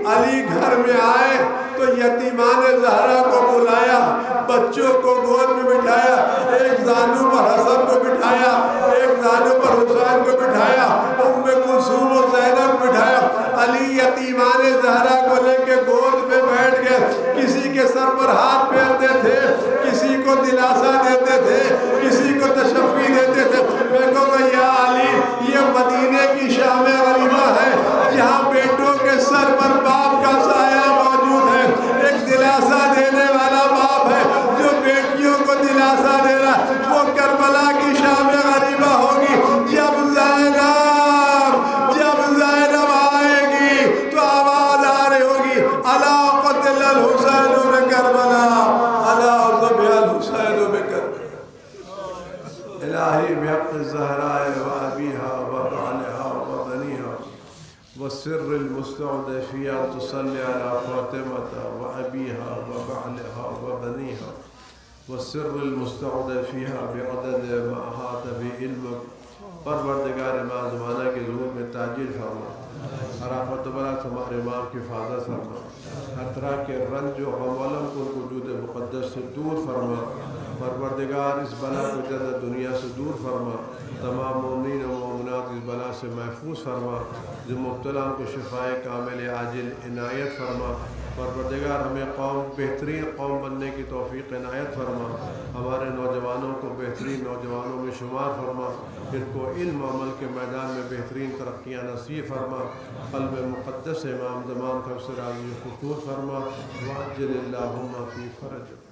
علی گھر میں آئے تو یتیمان زہرا کو بلایا، بچوں کو گود میں بٹھایا، ایک زانو پر حسن کو بٹھایا، ایک زانو پر حسین کو بٹھایا، ام کلثوم و زینب بٹھایا، علی یتیمان زہرا کو لے کے گود میں بیٹھ گئے، کسی کے سر پر ہاتھ پھیرتے تھے، کسی کو دلاسا دیتے تھے، کسی کو تشفی دیتے تھے۔ میں کہوں یا علی، یہ مدینے کی شام غریبہ ہے جہاں بیٹوں کے سر پر باپ کا سایہ موجود ہے، ایک دلاسا دینے والا باپ ہے جو بیٹیوں کو دلاسا دے رہا ہے، وہ کربلا کی شام غریبہ ہوگی جب زینب آئے گی تو آواز آ رہی ہوگی الا قتل الحسین بکربلا، الا ذبح الحسین بکربلا۔ الہی بحق الزہراء و ابیہا و بعلہا و بنیہا والسر المستودع فيها أن تصلي على فاطمة وأبيها وبعلها وبنيها والسر المستودع فيها بعدد ما أحاط بعلمك۔ پروردگار امام زمانہ کے ظہور میں تاجیل فرما، رحمت و برکت ہمارے امام کی حفاظت فرما، ہر طرح کے رنج و غم و الم کو وجود مقدس سے دور فرما، پروردگار اس بلا کو جنت دنیا سے دور فرما، تمام مومنین و مومنات اس بلا سے محفوظ فرما، جو مبتلا کو شفائے کامل عاجل عنایت فرما، پروردگار ہمیں بہترین قوم بننے کی توفیق عنایت فرما، ہمارے نوجوانوں کو بہترین نوجوانوں میں شمار فرما، ان کو علم و عمل کے میدان میں بہترین ترقیاں نصیب فرما، قلب مقدس امام زمان کا راضی خطور فرما، وعجل اللہم فی فرج۔